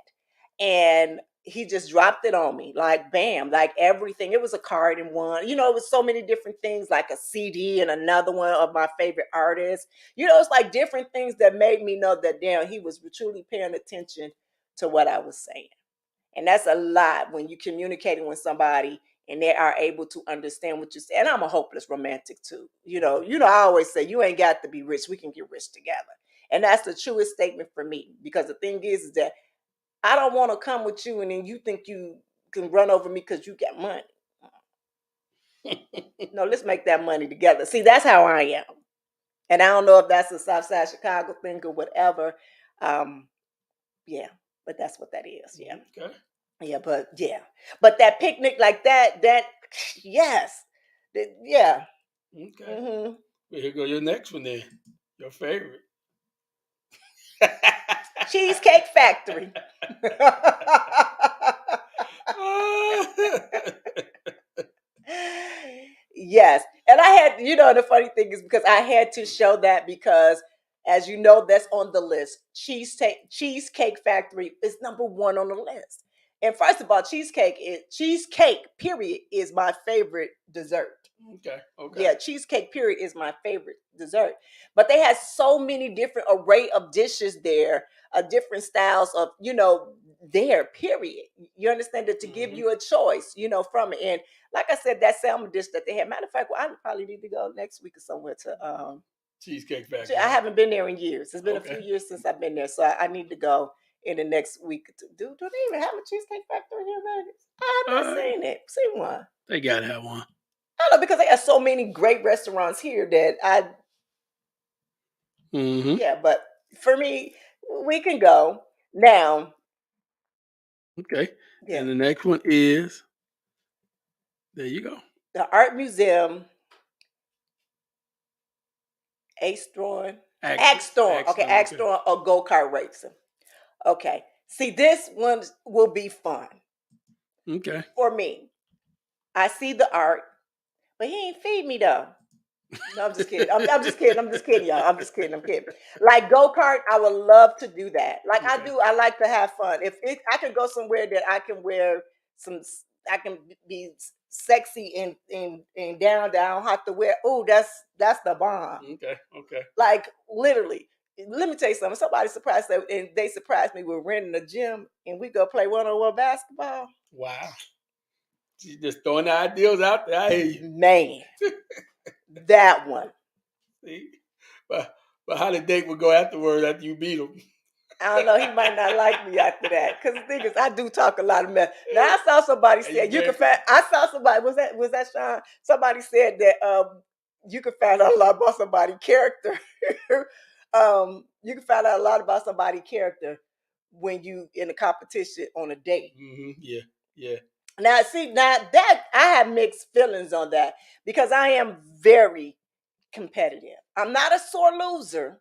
and he just dropped it on me like bam, like everything. It was a card in one. It was so many different things, like a CD and another one of my favorite artists. It's like different things that made me know that damn, he was truly paying attention to what I was saying. And that's a lot when you're communicating with somebody and they are able to understand what you say. And I'm a hopeless romantic too. I always say you ain't got to be rich. We can get rich together. And that's the truest statement for me. Because the thing is that I don't want to come with you and then you think you can run over me because you got money. No, let's make that money together. See, that's how I am. And I don't know if that's a Southside Chicago thing or whatever. Um, yeah, but that's what that is. Yeah. Okay. Yeah. But that picnic like that, yes. Yeah. Okay. Mm-hmm. Well, here go your next one then. Your favorite. Cheesecake Factory. Yes. And I had, the funny thing is because I had to show that because, as you know, that's on the list. Cheesecake Factory is number one on the list. And first of all, cheesecake, period, is my favorite dessert. Okay. Okay. Yeah, cheesecake, period, is my favorite dessert. But they had so many different array of dishes there, different styles of, there, period. You understand that to give you a choice, from it. And like I said, that salmon dish that they had. Matter of fact, I probably need to go next week or somewhere to Cheesecake Factory. I haven't been there in years. It's been a Okay. few years since I've been there, so I need to go in the next week. Do they even have a cheesecake factory here in Vegas? I have not seen it. Seen one. They gotta have one. I don't know because they have so many great restaurants here that Mm-hmm. yeah. But for me, we can go now. Okay. Yeah. And the next one is, there you go. The Art Museum, Axthorn. Okay, Axthorn or go-kart racing. Okay. See, this one will be fun Okay. for me. I see the art, but he ain't feed me though. No, I'm just kidding. I'm just kidding. I'm just kidding, y'all. I'm just kidding. I'm kidding. Like go-kart, I would love to do that. Like I do. I like to have fun. If I can go somewhere that I can wear I can be sexy and down. I don't have to wear. Oh, that's the bomb. Okay. Okay. Like literally. Let me tell you something. Somebody surprised that, and they surprised me with renting a gym, and we go play one-on-one basketball. Wow. She's just throwing the ideals out there. I hear you. Man, that one. See? But how the date would go afterwards after you beat him? I don't know. He might not like me after that. Because the thing is, I do talk a lot of mess. Now I saw somebody say you can find. I saw somebody. Was that Sean? Somebody said that you can find out a lot about somebody's character. You can find out a lot about somebody's character when you in a competition on a date. Mm-hmm. Yeah. Yeah. Now, see, that I have mixed feelings on that because I am very competitive. I'm not a sore loser.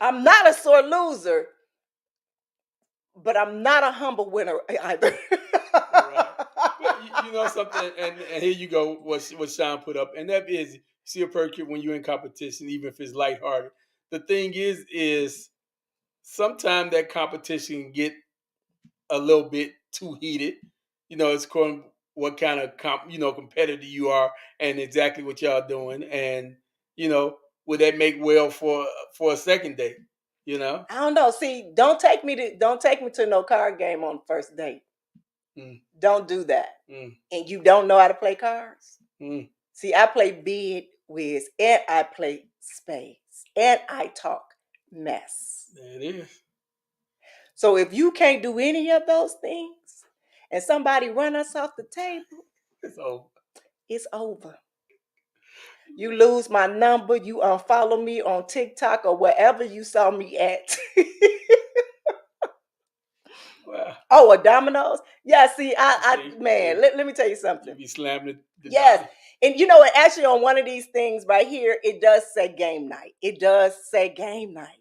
I'm not a sore loser, but I'm not a humble winner either. Right. Well, you know something, and here you go. What Sean put up, and that is see a perky when you're in competition, even if it's lighthearted. The thing is sometimes that competition get a little bit too heated. It's according what kind of competitor you are, and exactly what y'all doing, and would that make well for a second date? I don't know. See, don't take me to no card game on the first date. Don't do that. And you don't know how to play cards. See, I play bid, whiz, and I play spades, and I talk mess. There it is. So if you can't do any of those things, and somebody run us off the table, it's over. It's over. You lose my number. You unfollow me on TikTok or wherever you saw me at. Wow. Oh, a Domino's? Yeah, see, let me tell you something. You be slamming the yes. And actually on one of these things right here, it does say game night. It does say game night.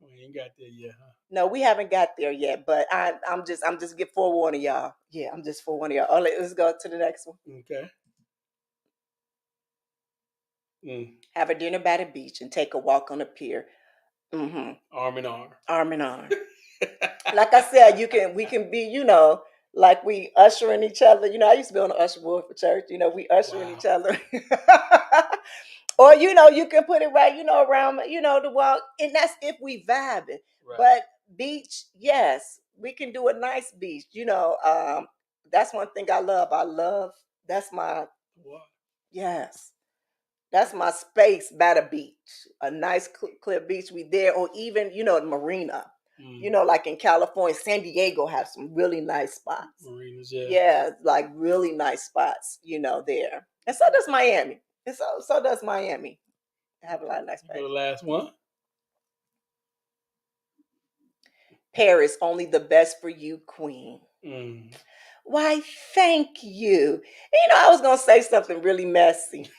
We ain't got there yet, huh? No, we haven't got there yet, but I'm just forewarning y'all. Yeah, I'm just forewarning y'all. Oh, let's go to the next one. Okay. Have a dinner by the beach and take a walk on the pier. Mm-hmm. Arm in arm. Arm in arm. Like I said, we can be, like we ushering each other. I used to be on the usher board for church. We ushering each other. Or, you can put it right, around, the walk. And that's if we vibing. Right. But beach, yes, we can do a nice beach. That's one thing I love. That's my, yes. That's my space by the beach. A nice clear beach. We there. Or even, the marina. Like in California, San Diego have some really nice spots. Marinas, yeah. Yeah, like really nice spots, there. And so does Miami. And so does Miami. Have a lot of nice spots. The last one. Paris, only the best for you, queen. Why, thank you. I was going to say something really messy.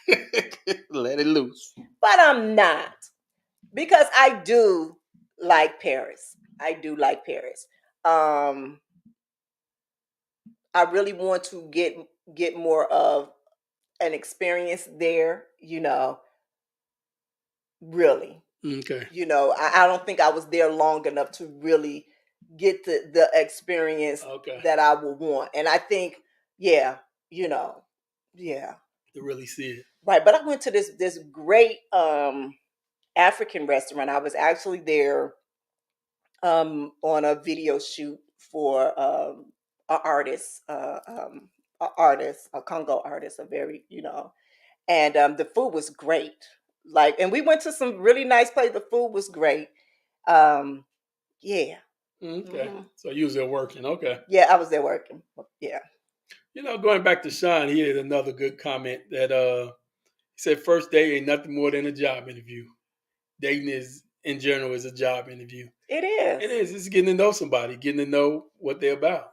Let it loose. But I'm not. Because I do like Paris. I do like Paris. I really want to get more of an experience there, really. Okay. I don't think I was there long enough to really get the experience that I would want. And I think, yeah, yeah. To really see it. Right. But I went to this great African restaurant. I was actually there on a video shoot for an artist, a Congo artist, a very, and the food was great. Like, and we went to some really nice places. The food was great. Yeah. Okay. So you was there working. Okay. Yeah, I was there working. Yeah. Going back to Sean, he had another good comment that he said first date ain't nothing more than a job interview. Dating is in general is a job interview. It is. It is. It's getting to know somebody, getting to know what they're about.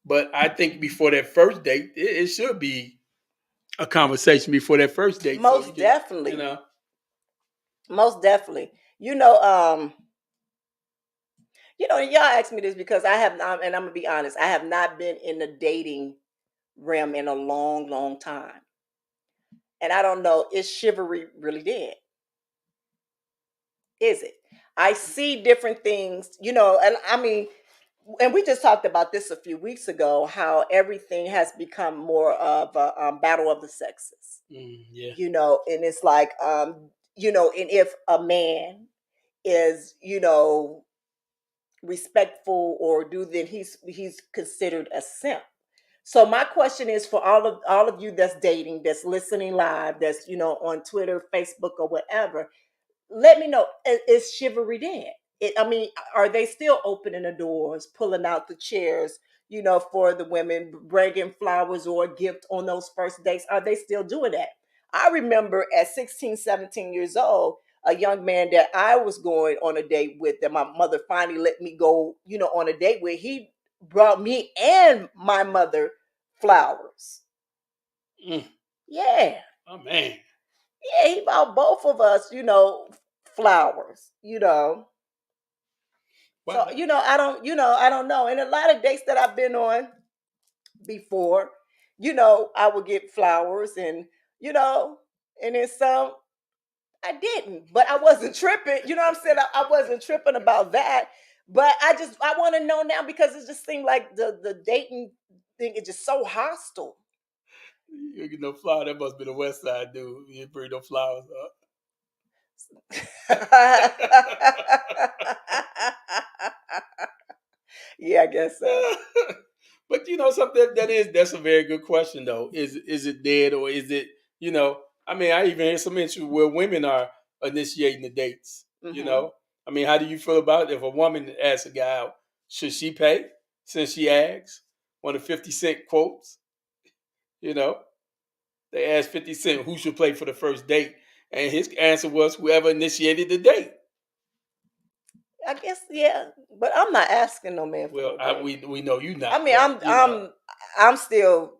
But I think before that first date, it should be a conversation before that first date. Most definitely. Most definitely. Y'all asked me this because I have not, and I'm gonna be honest, I have not been in the dating realm in a long, long time. And I don't know, is chivalry really dead? Is it? I see different things, and I mean, and we just talked about this a few weeks ago, how everything has become more of a battle of the sexes. Yeah. And it's like, and if a man is, respectful or then he's considered a simp. So my question is for all of you that's dating, that's listening live, that's on Twitter, Facebook, or whatever, let me know, is chivalry dead? I mean, are they still opening the doors, pulling out the chairs, for the women, bringing flowers or a gift on those first dates? Are they still doing that? I remember at 16, 17 years old, a young man that I was going on a date with, that my mother finally let me go, on a date with, he brought me and my mother flowers. Yeah. Oh man. Yeah, he bought both of us, flowers, So, I don't know. And a lot of dates that I've been on before, I would get flowers and, and then some I didn't, but I wasn't tripping. You know what I'm saying? I wasn't tripping about that. But I want to know now because it just seemed like the dating thing is just so hostile. You get no flower. That must be the West Side dude. You bring no flowers up. Yeah, I guess so. But something that's a very good question though. Is it dead or is it, I mean, I even hear some issues where women are initiating the dates. I mean, how do you feel about it if a woman asks a guy out? Should she pay since she asks? One of 50 Cent quotes. They asked 50 Cent who should play for the first date, and his answer was whoever initiated the date. I guess, yeah, but I'm not asking no man for Well, no date. we know you not. I mean, I'm still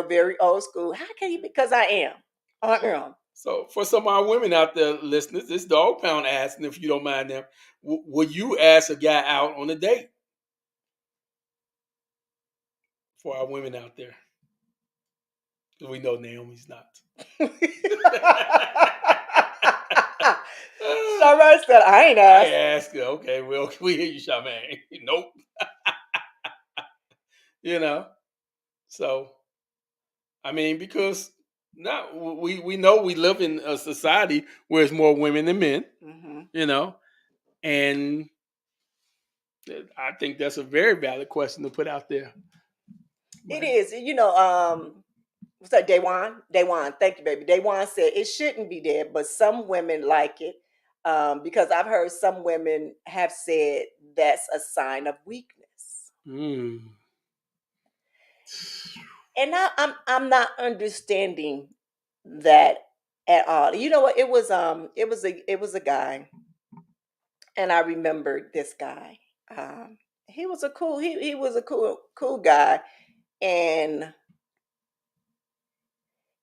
very old school. How can you? Because I am. I am. So for some of our women out there, listeners, this Dog Pound asking, if you don't mind them, would you ask a guy out on a date? For our women out there, because we know Naomi's not. Somebody said I ain't asked. I asked her. Okay, well, we hear you, Charmaine. Nope. So I mean, because now we know we live in a society where there's more women than men. And I think that's a very valid question to put out there. It is. What's that, Daywan? Daywan, thank you, baby. Daywan said it shouldn't be there, but some women like it because I've heard some women have said that's a sign of weakness. And now I'm not understanding that at all. You know what? It was a guy, and I remember this guy. he was a cool guy, and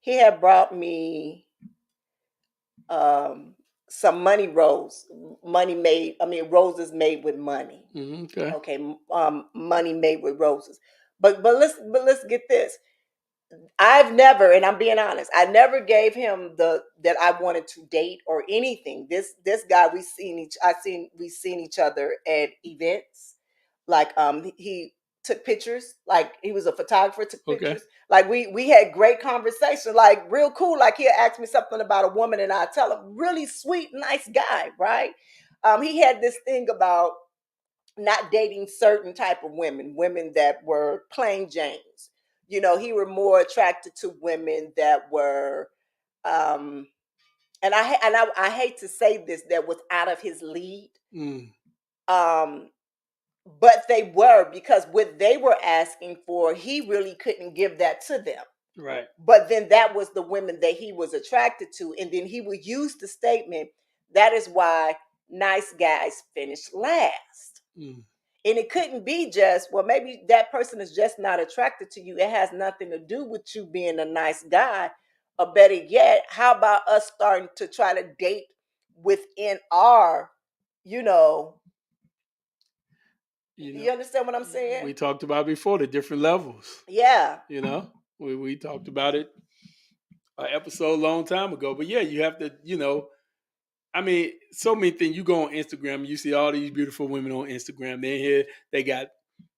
he had brought me um some money made. I mean, roses made with money. Okay. Okay, money made with roses. But let's get this. I've never, and I'm being honest, I never gave him the that I wanted to date or anything. This guy, we seen each other at events. Like he took pictures, like he was a photographer, took Okay. pictures. Like we had great conversation, like real cool. Like he'll ask me something about a woman and I tell him, really sweet, nice guy, right? He had this thing about not dating certain type of women that were plain Janes. You know, he were more attracted to women that were, um, and I hate to say this, that was out of his league. Mm. Um, but they were, because what they were asking for, he really couldn't give that to them. Right. But then that was the women that he was attracted to, and then he would use the statement, "That is why nice guys finish last." Mm. And it couldn't be just, well, maybe that person is just not attracted to you. It has nothing to do with you being a nice guy. Or better yet, how about us starting to try to date within our, you know, you understand what I'm saying? We talked about before the different levels. Yeah. You know, we talked about it an episode a long time ago. But yeah, you have to, I mean, so many things. You go on Instagram, you see all these beautiful women on Instagram. They're here, they got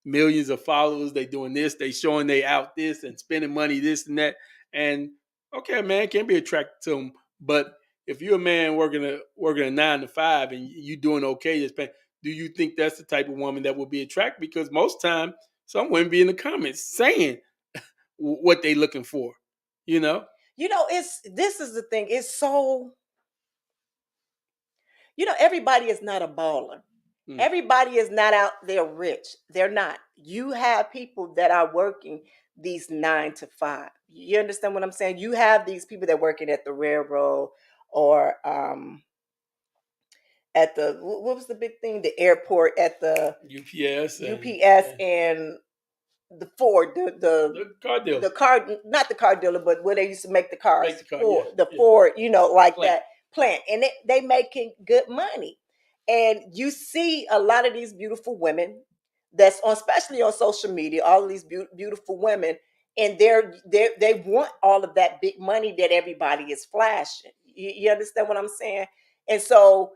millions of followers. They doing this, they showing they out this and spending money this and that. And okay, man, can be attracted to them. But if you're a man working a 9 to 5 and you doing okay, just paying, do you think that's the type of woman that will be attracted? Because most time, some women be in the comments saying what they looking for. You know, This is the thing. It's so, everybody is not a baller. Everybody is not out there rich. They're not. You have people that are working these 9 to 5. You understand what I'm saying? You have these people that working at the railroad or at the, what was the big thing? The airport, at the UPS and the Ford, the car dealer. the car, not the car dealer, but where they used to make the cars, Make the car, Ford, yeah, Ford, like Plant. that plant, and they making good money. And you see a lot of these beautiful women that's on, especially on social media, all of these beautiful women, and they want all of that big money that everybody is flashing. You understand what I'm saying? And so,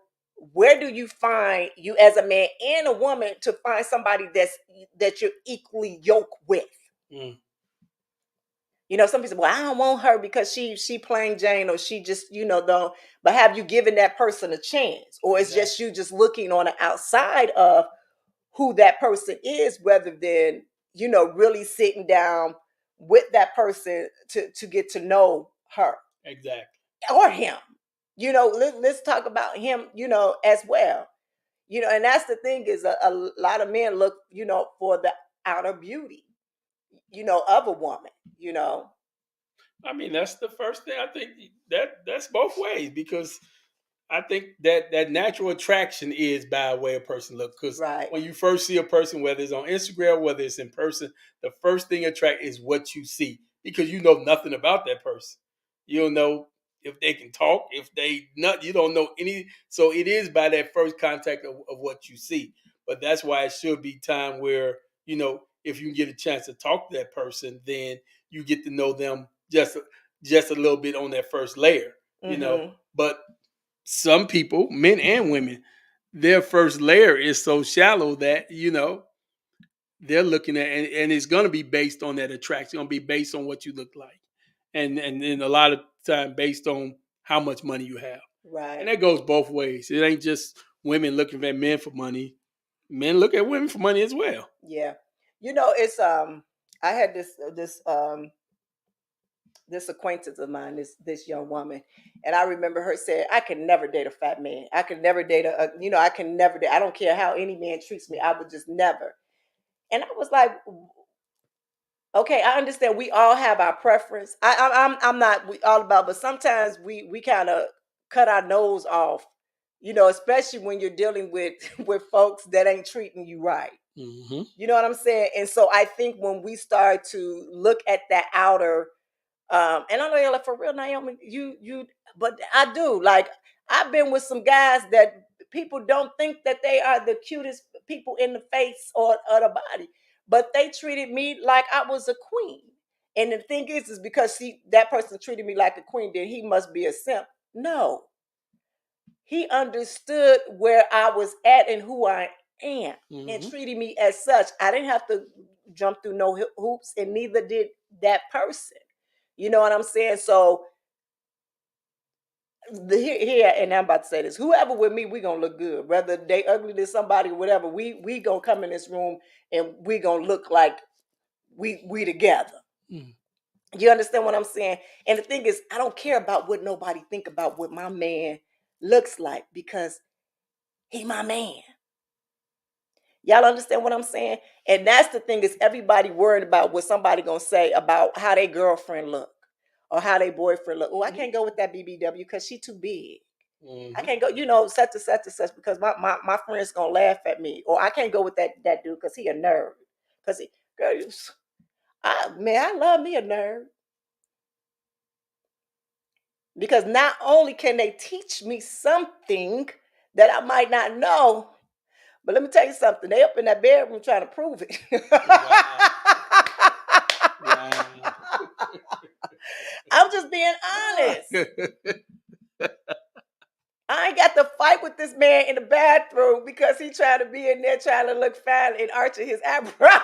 where do you find, you as a man and a woman, to find somebody that you're equally yoked with? Mm. Some people say, well, I don't want her because she plain Jane, or she just, don't. But have you given that person a chance? Or it's just you just looking on the outside of who that person is, rather than, really sitting down with that person to get to know her. Exactly. Or him. Let's talk about him, as well. And that's the thing, is a lot of men look, for the outer beauty, of a woman, I mean, that's the first thing. I think that's both ways, because I think that natural attraction is by the way a person looks. Because right. when you first see a person, whether it's on Instagram, whether it's in person, the first thing attract is what you see, because you know nothing about that person. You don't know if they can talk, if they not. You don't know any. So it is by that first contact of what you see. But that's why it should be time where, if you can get a chance to talk to that person, then you get to know them just a little bit on that first layer. Mhm. But some people, men and women, their first layer is so shallow that they're looking at, and it's going to be based on that attraction. It's going to be based on what you look like, and then a lot of time based on how much money you have. Right. And that goes both ways. It ain't just women looking at men for money. Men look at women for money as well. Yeah. It's I had this acquaintance of mine, this young woman, and I remember her saying, I can never date a fat man. I can never date I can never date. I don't care how any man treats me. I would just never. And I was like, okay, I understand we all have our preference. I'm not all about, but sometimes we kind of cut our nose off, especially when you're dealing with with folks that ain't treating you right. Mm-hmm. You know what I'm saying? And so I think when we start to look at that outer, and I know you're like, for real, Naomi, but I do. Like, I've been with some guys that people don't think that they are the cutest people in the face or the body, but they treated me like I was a queen. And the thing is because that person treated me like a queen, then he must be a simp. No, he understood where I was at and who I am, and treated me as such. I didn't have to jump through no hoops, and neither did that person. You know what I'm saying? So here, and I'm about to say this: whoever with me, we gonna look good. Whether they ugly to somebody, or whatever, we gonna come in this room and we gonna look like we together. Mm. You understand what I'm saying? And the thing is, I don't care about what nobody think about what my man looks like, because he my man. Y'all understand what I'm saying? And that's the thing, is everybody worried about what somebody gonna say about how their girlfriend look or how their boyfriend look. Oh, I can't go with that BBW because she too big. I can't go, such and such and such, because my friend's gonna laugh at me. Or I can't go with that dude because he a nerd. Because girl, I love me a nerd. Because not only can they teach me something that I might not know, but let me tell you something. They up in that bedroom trying to prove it. I'm just being honest. I ain't got to fight with this man in the bathroom because he trying to be in there trying to look fine and arching his eyebrow.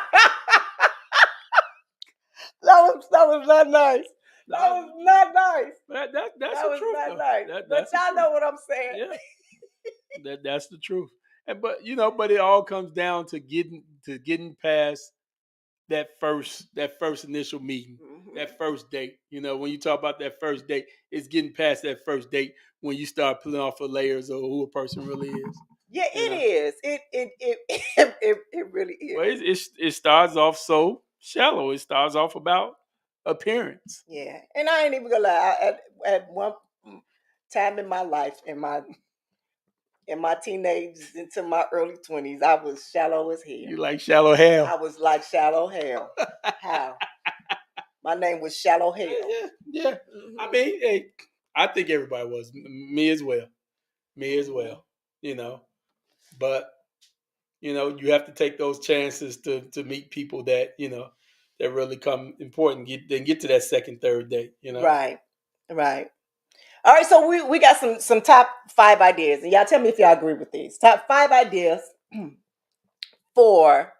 That was not nice. That was not nice. That's That the was truth, not though. nice. But y'all know what I'm saying. Yeah. That's the truth. But it all comes down to getting past that first initial meeting, that first date. When you talk about that first date, it's getting past that first date when you start peeling off the layers of who a person really is. Yeah, it is. It really is. Well, it starts off so shallow. It starts off about appearance. Yeah, and I ain't even gonna lie. At one time in my life, in my teenage into my early 20s, I was shallow as hell. You like shallow hell? I was like shallow hell. How? My name was Shallow Hell. Yeah. I mean, hey, I think everybody was. Me as well. But you have to take those chances to meet people that that really come important. Get to that second, third date. Right. All right, so we got some top 5 ideas, and y'all tell me if y'all agree with these. Top 5 ideas for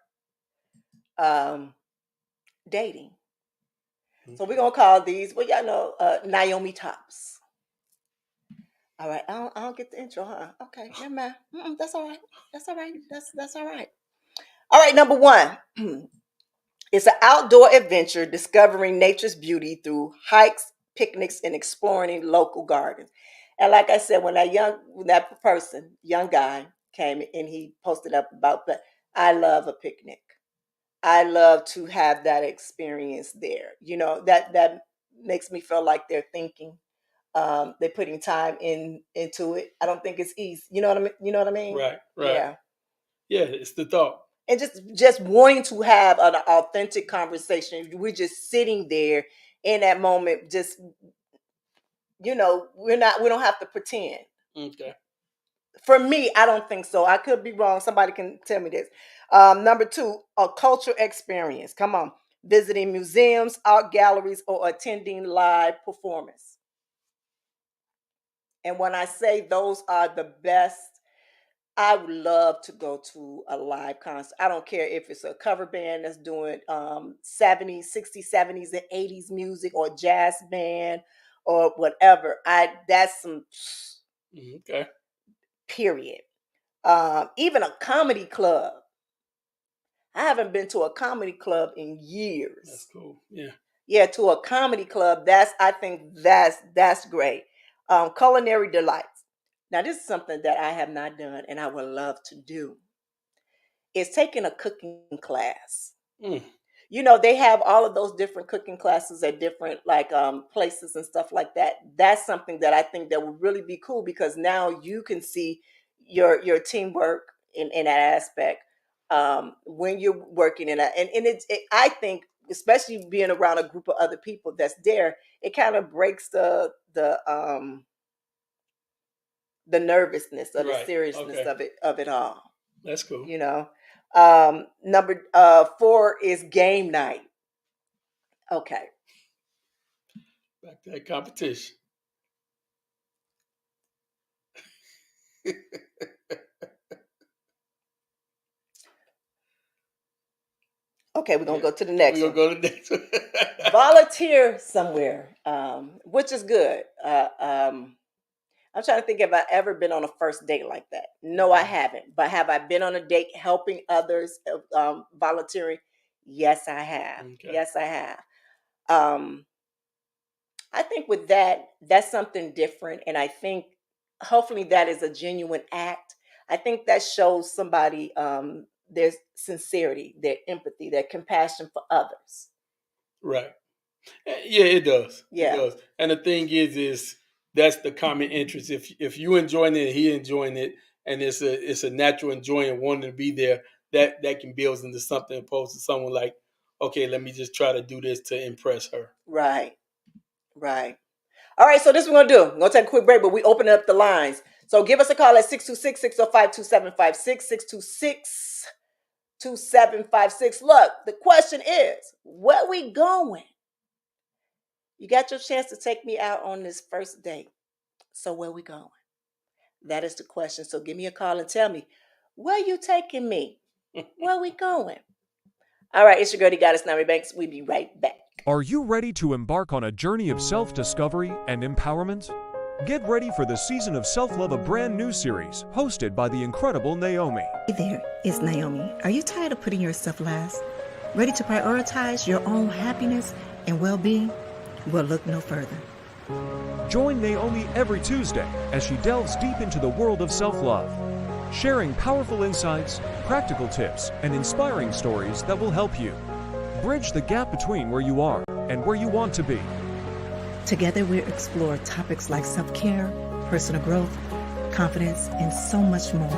dating. So we're gonna call these, well, y'all know, Naomi tops. All right, I don't get the intro, huh? Okay, never mind. That's all right. That's all right. That's all right. All right, number 1. It's an outdoor adventure discovering nature's beauty through hikes, picnics, and exploring local gardens. And like I said, when that person, young guy, came and he posted up about that, I love a picnic. I love to have that experience there. That makes me feel like they're thinking. They're putting time into it. I don't think it's easy. You know what I mean? You know what I mean? Right. Yeah. Yeah, it's the thought. And just wanting to have an authentic conversation. We're just sitting there in that moment. Just we don't have to pretend. Okay. For me, I don't think so. I could be wrong. Somebody can tell me this. Number 2, a cultural experience. Come on, visiting museums, art galleries, or attending live performance. And when I say those are the best, I would love to go to a live concert. I don't care if it's a cover band that's doing 70s, 60s, 70s, and 80s music, or jazz band or whatever. That's some Okay. period. Even a comedy club. I haven't been to a comedy club in years. That's cool. Yeah. Yeah, to a comedy club. I think that's great. Culinary delights. Now, this is something that I have not done and I would love to do. Is taking a cooking class. They have all of those different cooking classes at different places and stuff like that. That's something that I think that would really be cool, because now you can see your teamwork in that aspect. when you're working in and I think, especially being around a group of other people that's there, it kind of breaks the nervousness or the Right. seriousness Okay. of it all. That's cool. You know, number 4 is game night. Okay. Back to that competition. Okay, we're gonna go to the next We're one. gonna go to the next one. Volunteer somewhere, which is good. I'm trying to think if I've ever been on a first date like that. No, I haven't. But have I been on a date helping others, volunteering? Yes, I have. Okay. Yes, I have. I think with that, that's something different. And I think hopefully that is a genuine act. I think that shows somebody their sincerity, their empathy, their compassion for others. Right. Yeah, it does. Yeah. It does. And the thing is that's the common interest. If you enjoying it, he enjoying it, and it's a natural enjoying wanting to be there, that can build into something opposed to someone like, okay, let me just try to do this to impress her. Right. Right. All right, so this is what we're going to do. We're going to take a quick break, but we open up the lines. So give us a call at 626-605-2756, 626-2756. Look, the question is, where we going? You got your chance to take me out on this first date. So where we going? That is the question. So give me a call and tell me, where you taking me? Where we going? All right, it's your girl, the Goddess, Nami Banks. We'll be right back. Are you ready to embark on a journey of self-discovery and empowerment? Get ready for the Season of Self-Love, a brand new series hosted by the incredible Naomi. Hey there, it's Naomi. Are you tired of putting yourself last? Ready to prioritize your own happiness and well-being? Well, look no further. Join Naomi every Tuesday as she delves deep into the world of self-love, sharing powerful insights, practical tips, and inspiring stories that will help you bridge the gap between where you are and where you want to be. Together, we'll explore topics like self-care, personal growth, confidence, and so much more.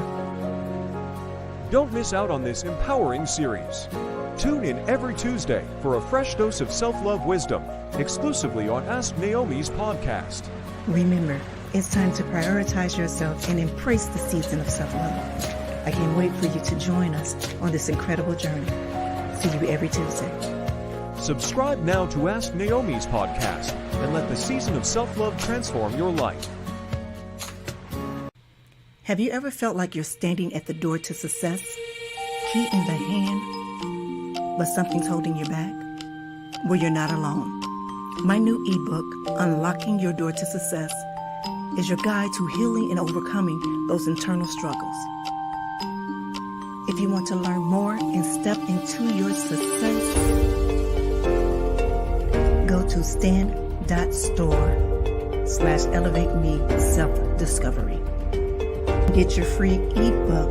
Don't miss out on this empowering series. Tune in every Tuesday for a fresh dose of self-love wisdom, exclusively on Ask Naomi's podcast. Remember, it's time to prioritize yourself and embrace the season of self-love. I can't wait for you to join us on this incredible journey. See you every Tuesday. Subscribe now to Ask Naomi's podcast and let the season of self-love transform your life. Have you ever felt like you're standing at the door to success, key in the hand, but something's holding you back? Well, you're not alone. My new ebook, Unlocking Your Door to Success, is your guide to healing and overcoming those internal struggles. If you want to learn more and step into your success, go to stand.store/elevate-me-self-discovery. Get your free ebook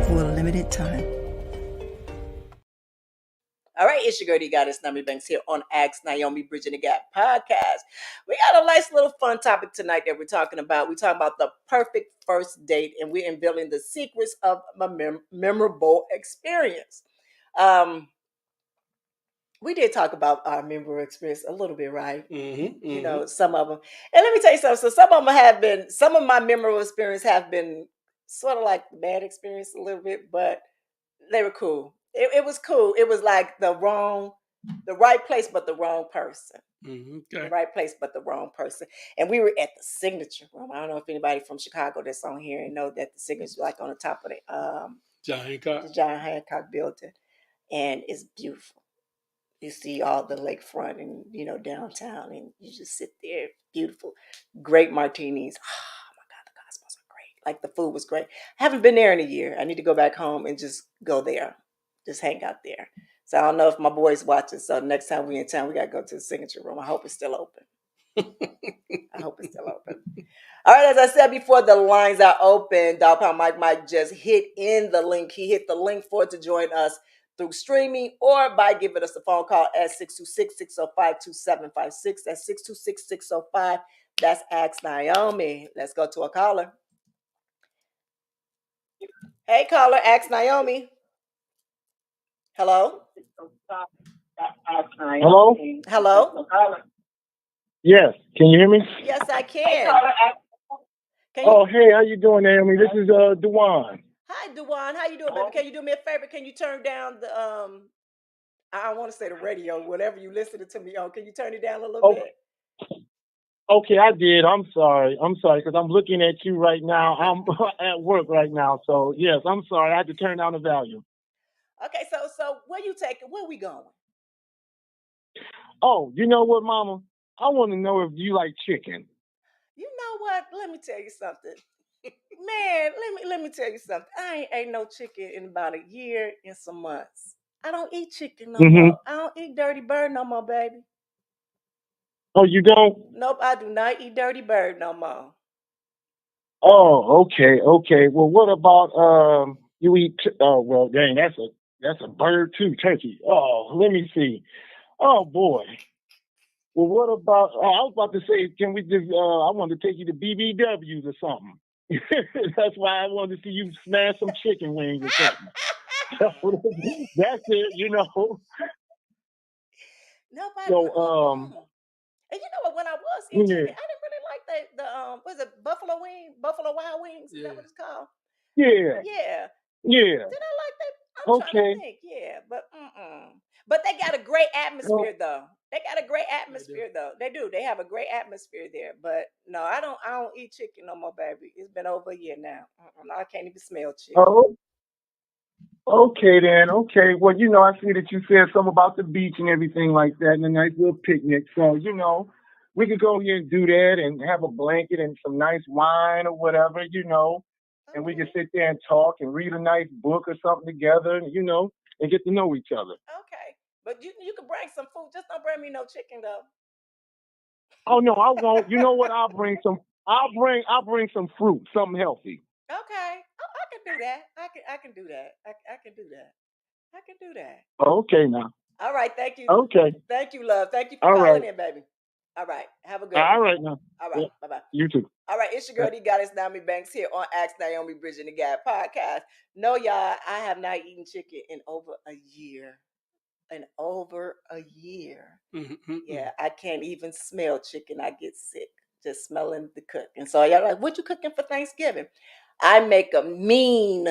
for a limited time. All right, it's your girl, the Goddess, Nami Banks here on Ask Naomi, Bridging the Gap podcast. We got a nice little fun topic tonight that we're talking about. We're talking about the perfect first date, and we're unveiling the secrets of a memorable experience. We did talk about our memorable experience a little bit, right? You know, some of them. And let me tell you something. So some of them some of my memorable experience have been sort of like bad experience a little bit, but they were cool. It was cool. It was like the right place, but the wrong person. Okay. The right place, but the wrong person. And we were at the Signature Room. I don't know if anybody from Chicago that's on here and know that the Signature is like on the top of the John Hancock building. And it's beautiful. You see all the lakefront and, downtown, and you just sit there. Beautiful. Great martinis. Oh my God, the Cosmos are great. Like the food was great. I haven't been there in a year. I need to go back home and just go there. Just hang out there. So I don't know if my boy's watching. So next time we in town, we got to go to the Signature Room. I hope it's still open. I hope it's still open. All right, as I said before, the lines are open. Dog Pound Mike just hit in the link. He hit the link for it to join us through streaming or by giving us a phone call at 626-605-2756. That's 626-605. That's Ask Naomi. Let's go to a caller. Hey, caller, Ask Naomi. Hello? Hello? Hello? Yes. Can you hear me? Yes, I can. Can you? Oh, hey, how you doing, Naomi? This is Dewan. Hi, Dewan. How you doing, baby? Can you do me a favor? Can you turn down the I don't want to say the radio, whatever you listening to me on. Can you turn it down a little Oh, bit? okay, I did. I'm sorry. I'm sorry because I'm looking at you right now. I'm at work right now, so yes, I'm sorry. I had to turn down the volume. Okay, so where you taking? Where we going? Oh, you know what, Mama? I want to know if you like chicken. You know what? Let me tell you something. Man, let me tell you something. I ain't ate no chicken in about a year and some months. I don't eat chicken no Mm-hmm. more. I don't eat dirty bird no more, baby. Oh, you don't? Nope, I do not eat dirty bird no more. Oh, okay, okay. Well, what about you eat? Oh, well, dang, that's a bird too, turkey. Oh, let me see. Oh boy. Well, what about? I was about to say, can we just? I wanted to take you to BBWs or something. That's why I wanted to see you smash some chicken wings or something. That's it, you know. Nobody. So, And you know what? When I was eating yeah, chicken, I didn't really like the was it buffalo wing, buffalo wild wings? Is that what it's called? yeah, Yeah. yeah. Did I like that? I'm trying to Okay. think. Yeah, but But they got a great atmosphere Well, though. They got a great atmosphere though. They do. They have a great atmosphere there. But no, I don't. I don't eat chicken no more, baby. It's been over a year now. I can't even smell chicken. oh, okay then. Okay. Well, I see that you said something about the beach and everything like that, and a nice little picnic. So, we could go here and do that, and have a blanket and some nice wine or whatever, and we can sit there and talk and read a nice book or something together, and get to know each other. Okay, but you can bring some food. Just don't bring me no chicken though. Oh no, I won't. You know what? I'll bring some fruit, something healthy. Okay, I can do that. I can do that. I can do that. I can do that. Okay now. All right, Okay. thank you, love. Thank you for All right. calling in, baby. All right, have a good All one. right now. All right, Yeah. bye bye. You too. All right, it's your girl, the goddess Naomi Banks here on Ask Naomi Bridging the Gap podcast. No, y'all, I have not eaten chicken in over a year. In over a year. Yeah, I can't even smell chicken. I get sick just smelling the cooking. So y'all like, what you cooking for Thanksgiving? I make a mean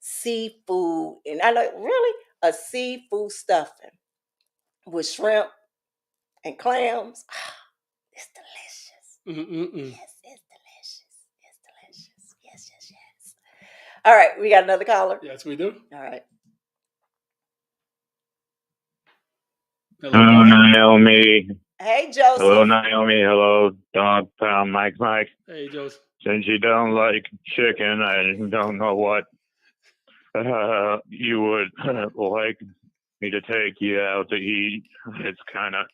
seafood, and I like really a seafood stuffing with shrimp and clams. It's delicious. Yes, it's delicious. It's delicious. Yes, yes, yes. All right, we got another caller. Yes, we do. All right. Hello, Hello, caller. Naomi. Hey, Hello, Joseph. Naomi. Hello, Dog Pound Mike. Hey, Joseph. Since you don't like chicken, I don't know what you would like me to take you out to eat. It's kind of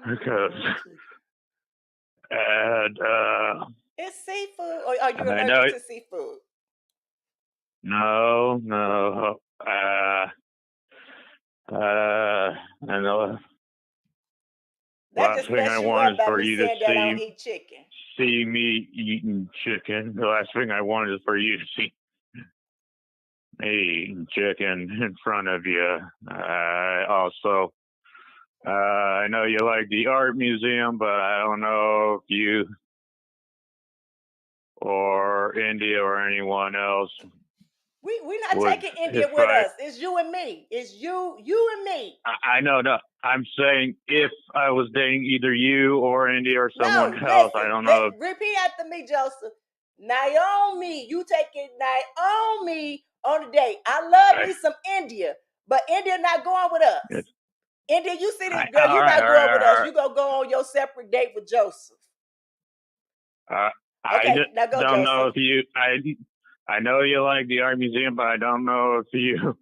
because and It's seafood, or are you I know allergic to seafood? no and the That last just thing I messed you want up is by for me you to saying that I don't see eat chicken. see me eating chicken. The last thing I want is for you to see me eating chicken in front of you. Also, I know you like the art museum, but I don't know if you or India or anyone else We're not would. taking If India with us. It's you and me. It's you and me. I know, no, I'm saying if I was dating either you or India or someone No, else, I listen. don't know. Repeat after me, Joseph. Naomi, you taking Naomi on a date. I love me some India, but India not going with us. If, India, you see this I, girl, you not all going with us. right. You gonna go on your separate date with Joseph. I Okay, now go, don't know Joseph. if you. I know you like the art museum, but I don't know if you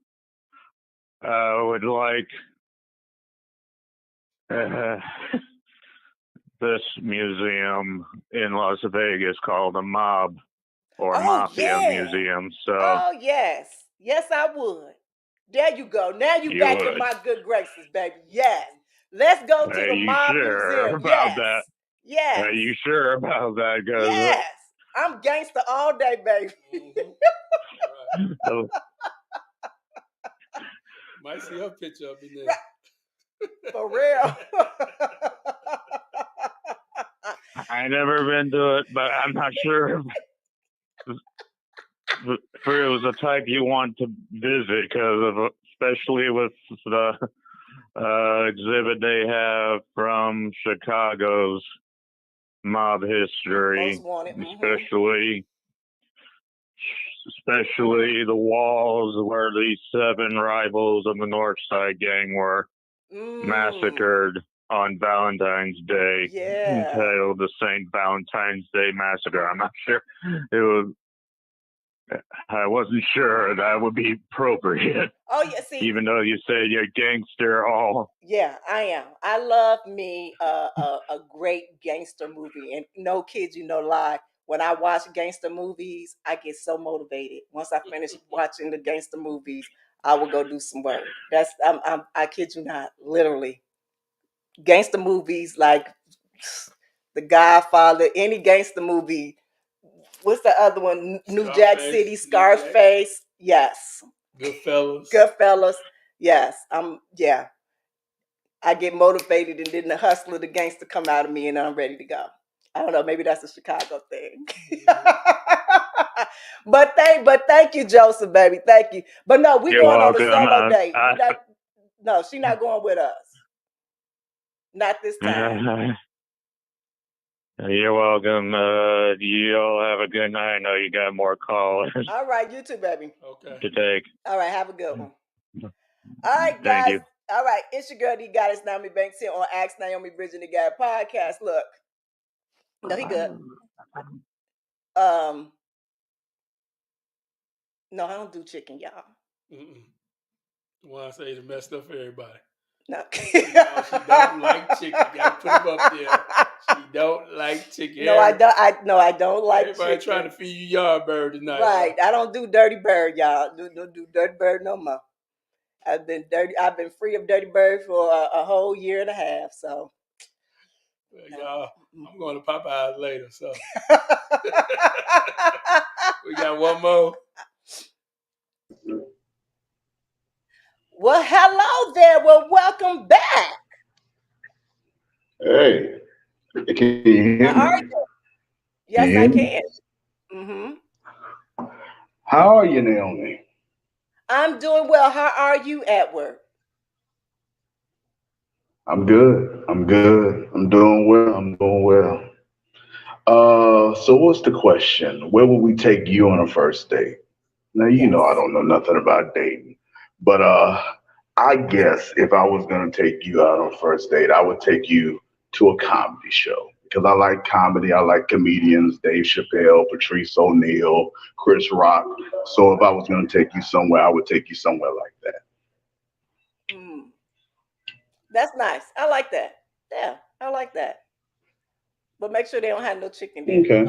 would like this museum in Las Vegas called the Mob or Oh Mafia yeah. Museum. So Oh yes. Yes, I would. There you go. Now you you back in would. my good graces, baby. Yes. Let's go to Are the you mob sure museum. about Yes. that? Yes. Are you sure about that? Yes. I'm gangster all day, baby. Because Might see her picture up in there. For real. I never been to it, but I'm not sure if it was a type you want to visit because of, especially with the exhibit they have from Chicago's mob history, Most wanted. especially the walls where these 7 rivals of the North Side Gang were massacred on Valentine's Day, entitled the St. Valentine's Day Massacre. I'm not sure it was. I wasn't sure that would be appropriate. Oh yeah, see, even though you say you're gangster, all. yeah, I am. I love me a great gangster movie, and no kids, you no lie. When I watch gangster movies, I get so motivated. Once I finish watching the gangster movies, I will go do some work. That's I kid you not, literally. Gangster movies like The Godfather, any gangster movie. What's the other one? New Jack City, Scarface. Yes. Goodfellas. Goodfellas. Yes. Yeah. I get motivated, and then the hustler, the gangster come out of me, and I'm ready to go. I don't know. Maybe that's a Chicago thing. but thank you, Joseph, baby. Thank you. But no, we You're going on a welcome. solo date. No, she's not going with us. Not this time. You're welcome. You all have a good night. I know you got more calls All right, you too, baby. Okay. to take. All right, have a good one. All right, guys. Thank you. All right, it's your girl, D Goddess Naomi Banks here on Ask Naomi Bridging the Gap podcast. Look, no, he good. No, I don't do chicken, y'all. Well, I say it messed up for everybody. No, she don't like chicken. You gotta put them up there. She don't like chicken. No, I don't. I don't like everybody chicken. Trying to feed you yard bird tonight. Right, I don't do dirty bird, y'all. Don't do dirty bird no more. I've been free of dirty bird for a whole year and a half. So, well, y'all, I'm going to Popeyes later. So we got one more. Well, hello there. Well, welcome back. Hey, can you hear How are me? you? Yes, I can. Mm-hmm. How are you, Naomi? I'm doing well. How are you, Edward? I'm good. I'm good. I'm doing well. I'm doing well. So what's the question? Where would we take you on a first date? Now you know I don't know nothing about dating, but I guess if I was gonna take you out on a first date, I would take you to a comedy show because I like comedy. I like comedians: Dave Chappelle, Patrice O'Neal, Chris Rock. So if I was gonna take you somewhere, I would take you somewhere like that. That's nice. I like that. Yeah, I like that. But make sure they don't have no chicken there. Okay.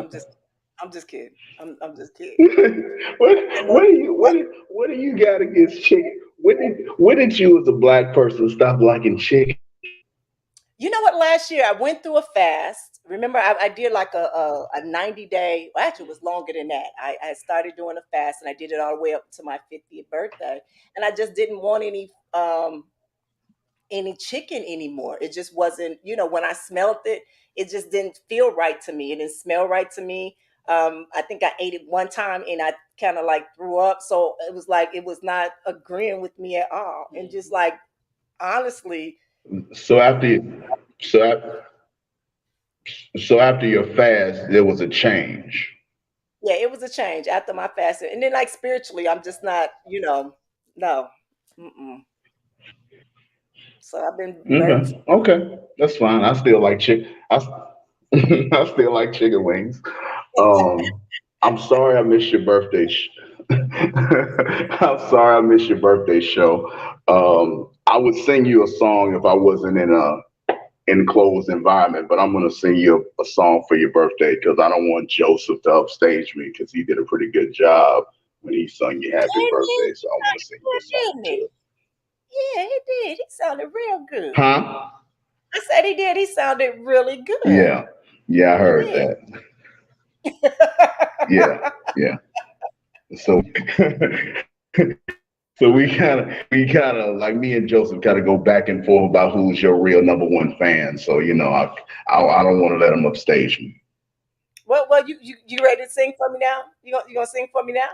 I'm just kidding. I'm just kidding. What do you got against chicken? When did you as a black person stop liking chicken? You know what? Last year I went through a fast. Remember, I did like a 90-day. Well, actually, it was longer than that. I started doing a fast, and I did it all the way up to my 50th birthday. And I just didn't want any chicken anymore. It just wasn't. When I smelled it, it just didn't feel right to me. It didn't smell right to me. I think I ate it one time, and I kind of like threw up. So it was like it was not agreeing with me at all. And just like honestly. So after your fast, there was a change. Yeah, it was a change after my fasting. And then like spiritually, I'm just not, no. Mm-mm. So I've been Okay, that's fine. I still like chicken. I still like chicken wings. I'm sorry I missed your birthday. I'm sorry I missed your birthday show. I would sing you a song if I wasn't in a enclosed environment, but I'm gonna sing you a song for your birthday because I don't want Joseph to upstage me because he did a pretty good job when he sung you happy birthday. So I want to sing you a song too. Yeah, he did. He sounded real good. Huh? I said he did. He sounded really good. Yeah, I heard that. Yeah. So So we kind of like me and Joseph kind of go back and forth about who's your real number one fan. So I don't want to let him upstage me. Well, you ready to sing for me now? You gonna sing for me now?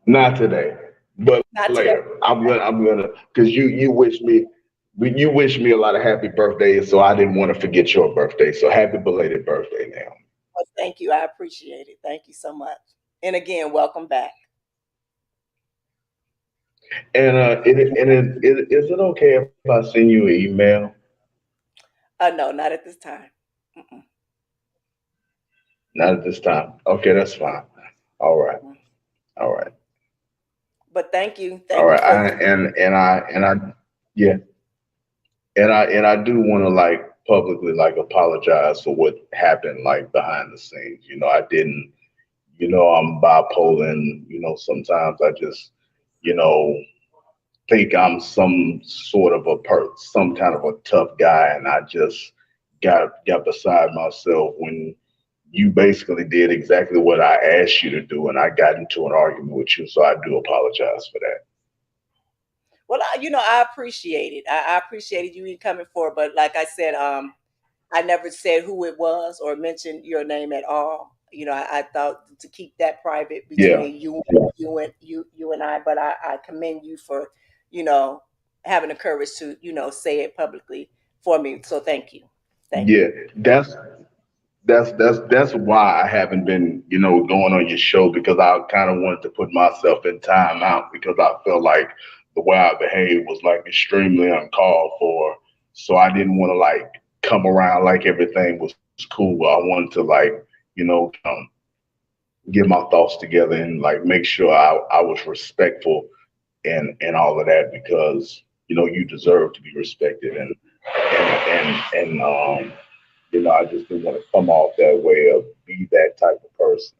Not today, but Not today. later. I'm gonna because you wish me a lot of happy birthdays, so I didn't want to forget your birthday. So happy belated birthday now. Well, thank you. I appreciate it. Thank you so much. And again, welcome back. And is it okay if I send you an email? No, not at this time. Mm-mm. Not at this time. Okay, that's fine. All right. All right. But thank you. All Thank you right. for Yeah. And I do want to like publicly like apologize for what happened like behind the scenes. I didn't. I'm bipolar, and sometimes I just you know think I'm some sort of some kind of a tough guy, and I just got beside myself when you basically did exactly what I asked you to do, and I got into an argument with you. So I do apologize for that. Well, I appreciate it. I appreciated you even coming forward. But like I said, I never said who it was or mentioned your name at all. I thought to keep that private Yeah. between you and I. But I commend you for, having the courage to, say it publicly for me. So thank you. Thank Yeah. you. That's why I haven't been, going on your show because I kind of wanted to put myself in time out because I felt like the way I behaved was like extremely uncalled for. So I didn't want to like come around like everything was cool. I wanted to like, get my thoughts together and like make sure I was respectful and all of that because you deserve to be respected and I just didn't want to come off that way or be that type of person.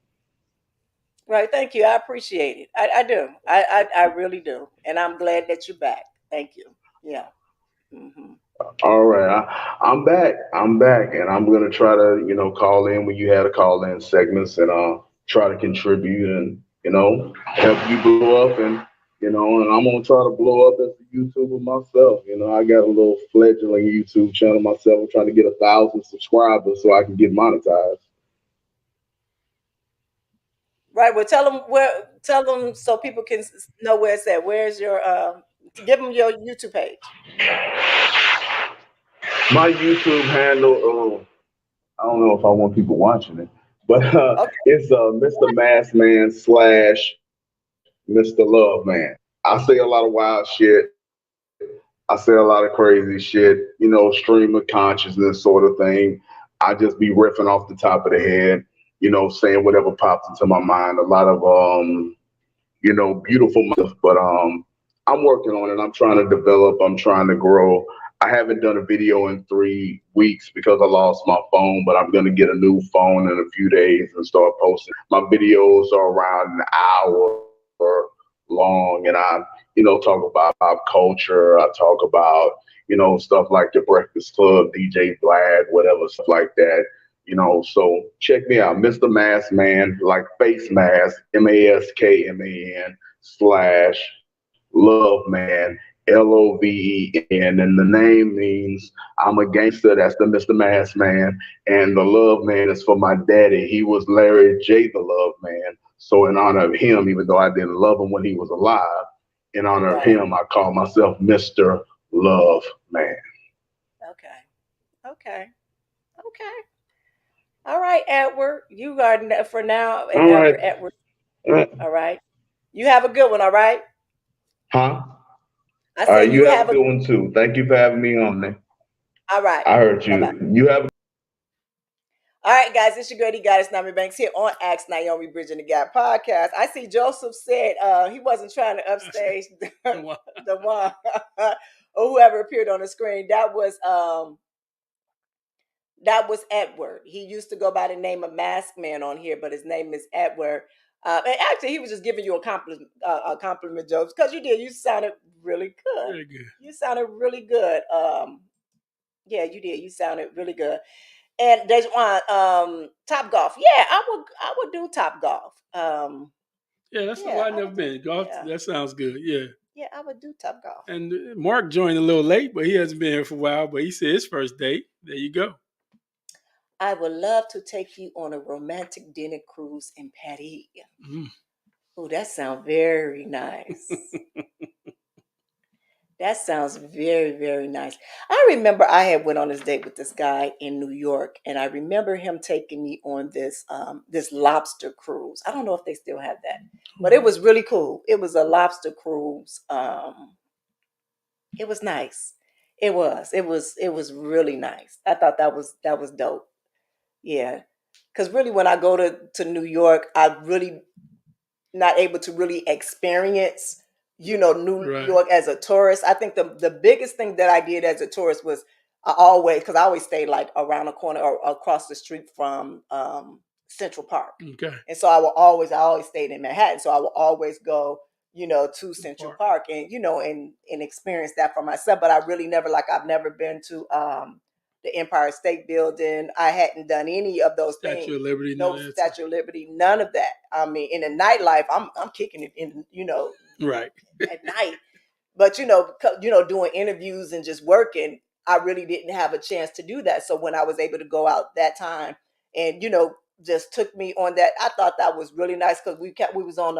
Right. Thank you. I appreciate it. I do. I really do. And I'm glad that you're back. Thank you. Yeah. Hmm. All right, I'm back. I'm back, and I'm gonna try to call in when you had a call in segments and try to contribute and help you blow up and I'm gonna try to blow up as a YouTuber myself. I got a little fledgling YouTube channel myself. I'm trying to get 1,000 subscribers so I can get monetized. Right. Well, tell them so people can know where it's at. Where's your, give them your YouTube page. My YouTube handle, I don't know if I want people watching it, but Okay. it's Mr. Massman slash Mr. Love Man. I say a lot of wild shit. I say a lot of crazy shit, stream of consciousness sort of thing. I just be riffing off the top of the head, saying whatever pops into my mind. A lot of beautiful stuff. But I'm working on it. I'm trying to develop. I'm trying to grow. I haven't done a video in 3 weeks because I lost my phone, but I'm gonna get a new phone in a few days and start posting. My videos are around an hour long, and I, talk about pop culture. I talk about, stuff like the Breakfast Club, DJ Vlad, whatever stuff like that. So check me out, Mr. Mask Man, like face mask, MASKMAN slash Love Man, LOVEN. And the name means I'm a gangster. That's the Mr. Mask Man. And the Love Man is for my daddy. He was Larry J. the Love Man. So in honor of him, even though I didn't love him when he was alive, in honor of Right. him, I call myself Mr. Love Man. Okay. Okay. Okay. All right, Edward. You are for now and All right. ever, Edward. All right. You have a good one. All right. Huh? I All right, said you you have a have a. good one too. Thank you for having me on there. All right. I heard Bye bye. you. You have All right, guys, it's your girl, Goddess Naomi Banks here on Ask Naomi Bridging the Gap podcast. I see Joseph said he wasn't trying to upstage the one or whoever appeared on the screen. That was Edward. He used to go by the name of Mask Man on here, but his name is Edward. And actually, he was just giving you a compliment, Joseph, because you did. You sounded really good. Very good. You sounded really good. Yeah, you did. You sounded really good. And there's one Top Golf. Yeah, I would do Top Golf. Yeah, that's Yeah, why I've I never would do. been. Golf, Yeah, that sounds good. Yeah. yeah, I would do Top Golf. And Mark joined a little late, but he hasn't been here for a while. But he said his first date. There you go. I would love to take you on a romantic dinner cruise in Paris. Mm. Oh, that sounds very nice. That sounds very, very nice. I remember I had went on this date with this guy in New York, and I remember him taking me on this lobster cruise. I don't know if they still have that, but it was really cool. It was a lobster cruise. It was nice. It was really nice. I thought that was dope. Yeah, because really, when I go to New York, I really not able to really experience, New Right. York as a tourist. I think the biggest thing that I did as a tourist was because I always stayed like around the corner or across the street from Central Park. Okay. And so I always stayed in Manhattan. So I would always go, to Central Park and, and experience that for myself. But I really never, I've never been to the Empire State Building. I hadn't done any of those things. Statue of Liberty. No Statue of Liberty, none of that. I mean, in the nightlife, I'm kicking it in, Right. at night. But doing interviews and just working, I really didn't have a chance to do that. So when I was able to go out that time, and just took me on that, I thought that was really nice because we was on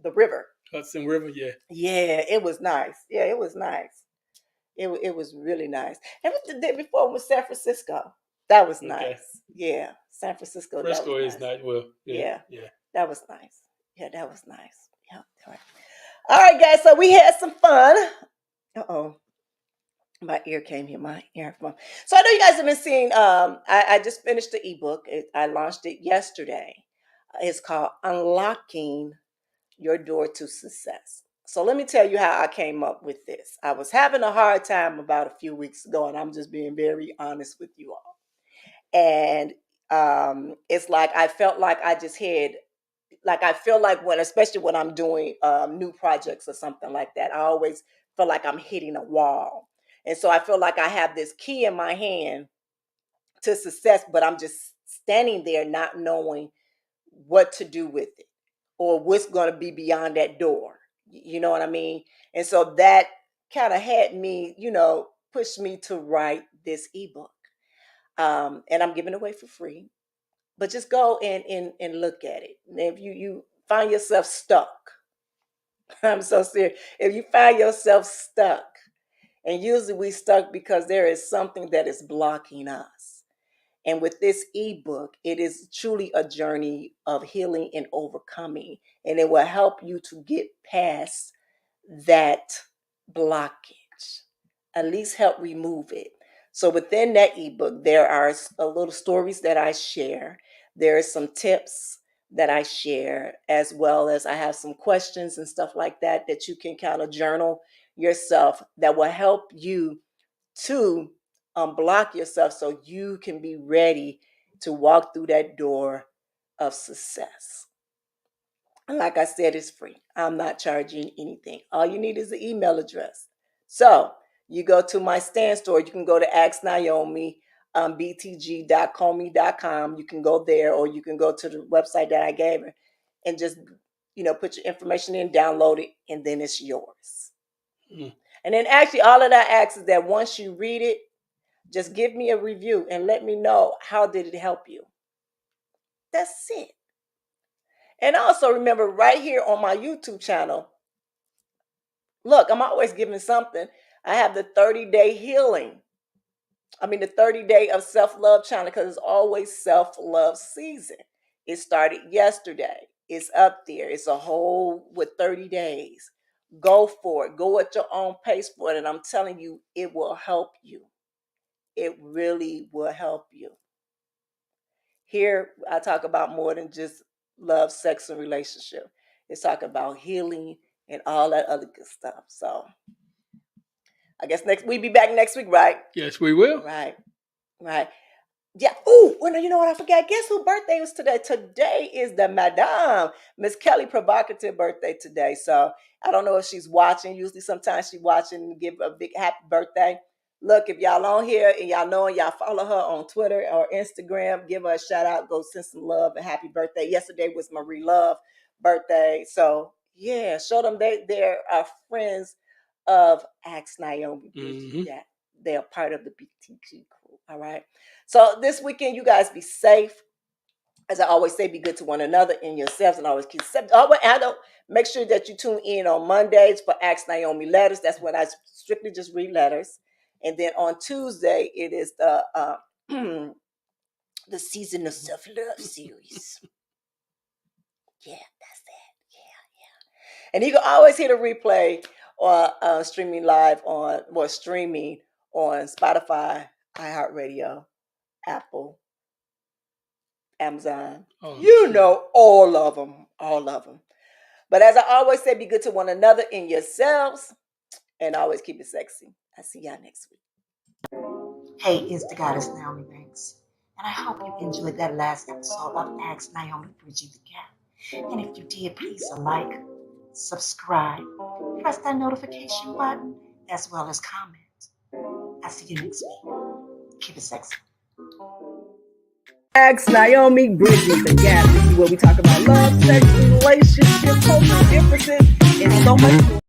the river. Hudson River. Yeah. Yeah, it was nice. Yeah, it was nice. It was really nice. And the day before was San Francisco. That was nice. Okay. Yeah, San Francisco. Fresco that was is nice. Well, yeah. that was nice. Yeah, that was nice. Yeah. All right, guys. So we had some fun. Uh-oh. My ear came here. My earphone. So I know you guys have been seeing. I just finished the ebook. I launched it yesterday. It's called Unlocking Your Door to Success. So let me tell you how I came up with this. I was having a hard time about a few weeks ago, and I'm just being very honest with you all. And it's like I felt like I just had, I feel like especially when I'm doing new projects or something like that, I always feel like I'm hitting a wall. And so I feel like I have this key in my hand to success, but I'm just standing there not knowing what to do with it or what's going to be beyond that door. You know what I mean? And so that kind of had me, pushed me to write this ebook. And I'm giving it away for free. But just go and look at it. And if you find yourself stuck, I'm so serious. If you find yourself stuck, and usually we stuck because there is something that is blocking us. And with this ebook, it is truly a journey of healing and overcoming. And it will help you to get past that blockage, at least help remove it. So within that ebook, there are a little stories that I share. There are some tips that I share, as well as I have some questions and stuff like that you can kind of journal yourself that will help you to unblock yourself so you can be ready to walk through that door of success. And like I said, it's free. I'm not charging anything. All you need is an email address. So you go to my stand store. You can go to Ask Naomi, btg.comey.com. You can go there, or you can go to the website that I gave her and just, put your information in, download it, and then it's yours. Mm. And then actually all of that asks is that once you read it, just give me a review and let me know how did it help you. That's it. And also remember, right here on my YouTube channel, look, I'm always giving something. I have the 30-day healing. The 30-day of self-love channel, because it's always self-love season. It started yesterday. It's up there. It's a whole with 30 days. Go for it. Go at your own pace for it. And I'm telling you, it will help you. It really will help you. Here, I talk about more than just love, sex, and relationship. It's talking about healing and all that other good stuff. So I guess we'll be back next week, right? Yes, we will. Right. Yeah. Oh, well, you know what? I forgot. Guess whose birthday was today? Today is the Madame Miss Kelly Provocative birthday today. So I don't know if she's watching. Usually, sometimes she's watching and give a big happy birthday. Look, if y'all on here and y'all know and y'all follow her on Twitter or Instagram, give her a shout out. Go send some love and happy birthday. Yesterday was Marie Love birthday. So yeah, show them they're friends of Ask Naomi. Yeah, they're part of the BTG crew. All right. So this weekend, you guys be safe. As I always say, be good to one another and yourselves, and always keep. I don't make sure that you tune in on Mondays for Ask Naomi letters. That's when I strictly just read letters, and then on Tuesday it is the the season of self love series. Yeah, that's that. Yeah. And you can always hear the replay or streaming on Spotify, iHeartRadio, Apple, Amazon. All of them. But as I always say, be good to one another and yourselves, and always keep it sexy. I'll see y'all next week. Hey, it's the goddess Naomi Banks, and I hope you enjoyed that last episode of Ask Naomi Bridging the Gap. And if you did, please like, subscribe, press that notification button, as well as comment. I'll see you next week. Keep it sexy. Ask Naomi Bridging the Gap. This is where we talk about love, sex, relationships, cultural differences, and so much more.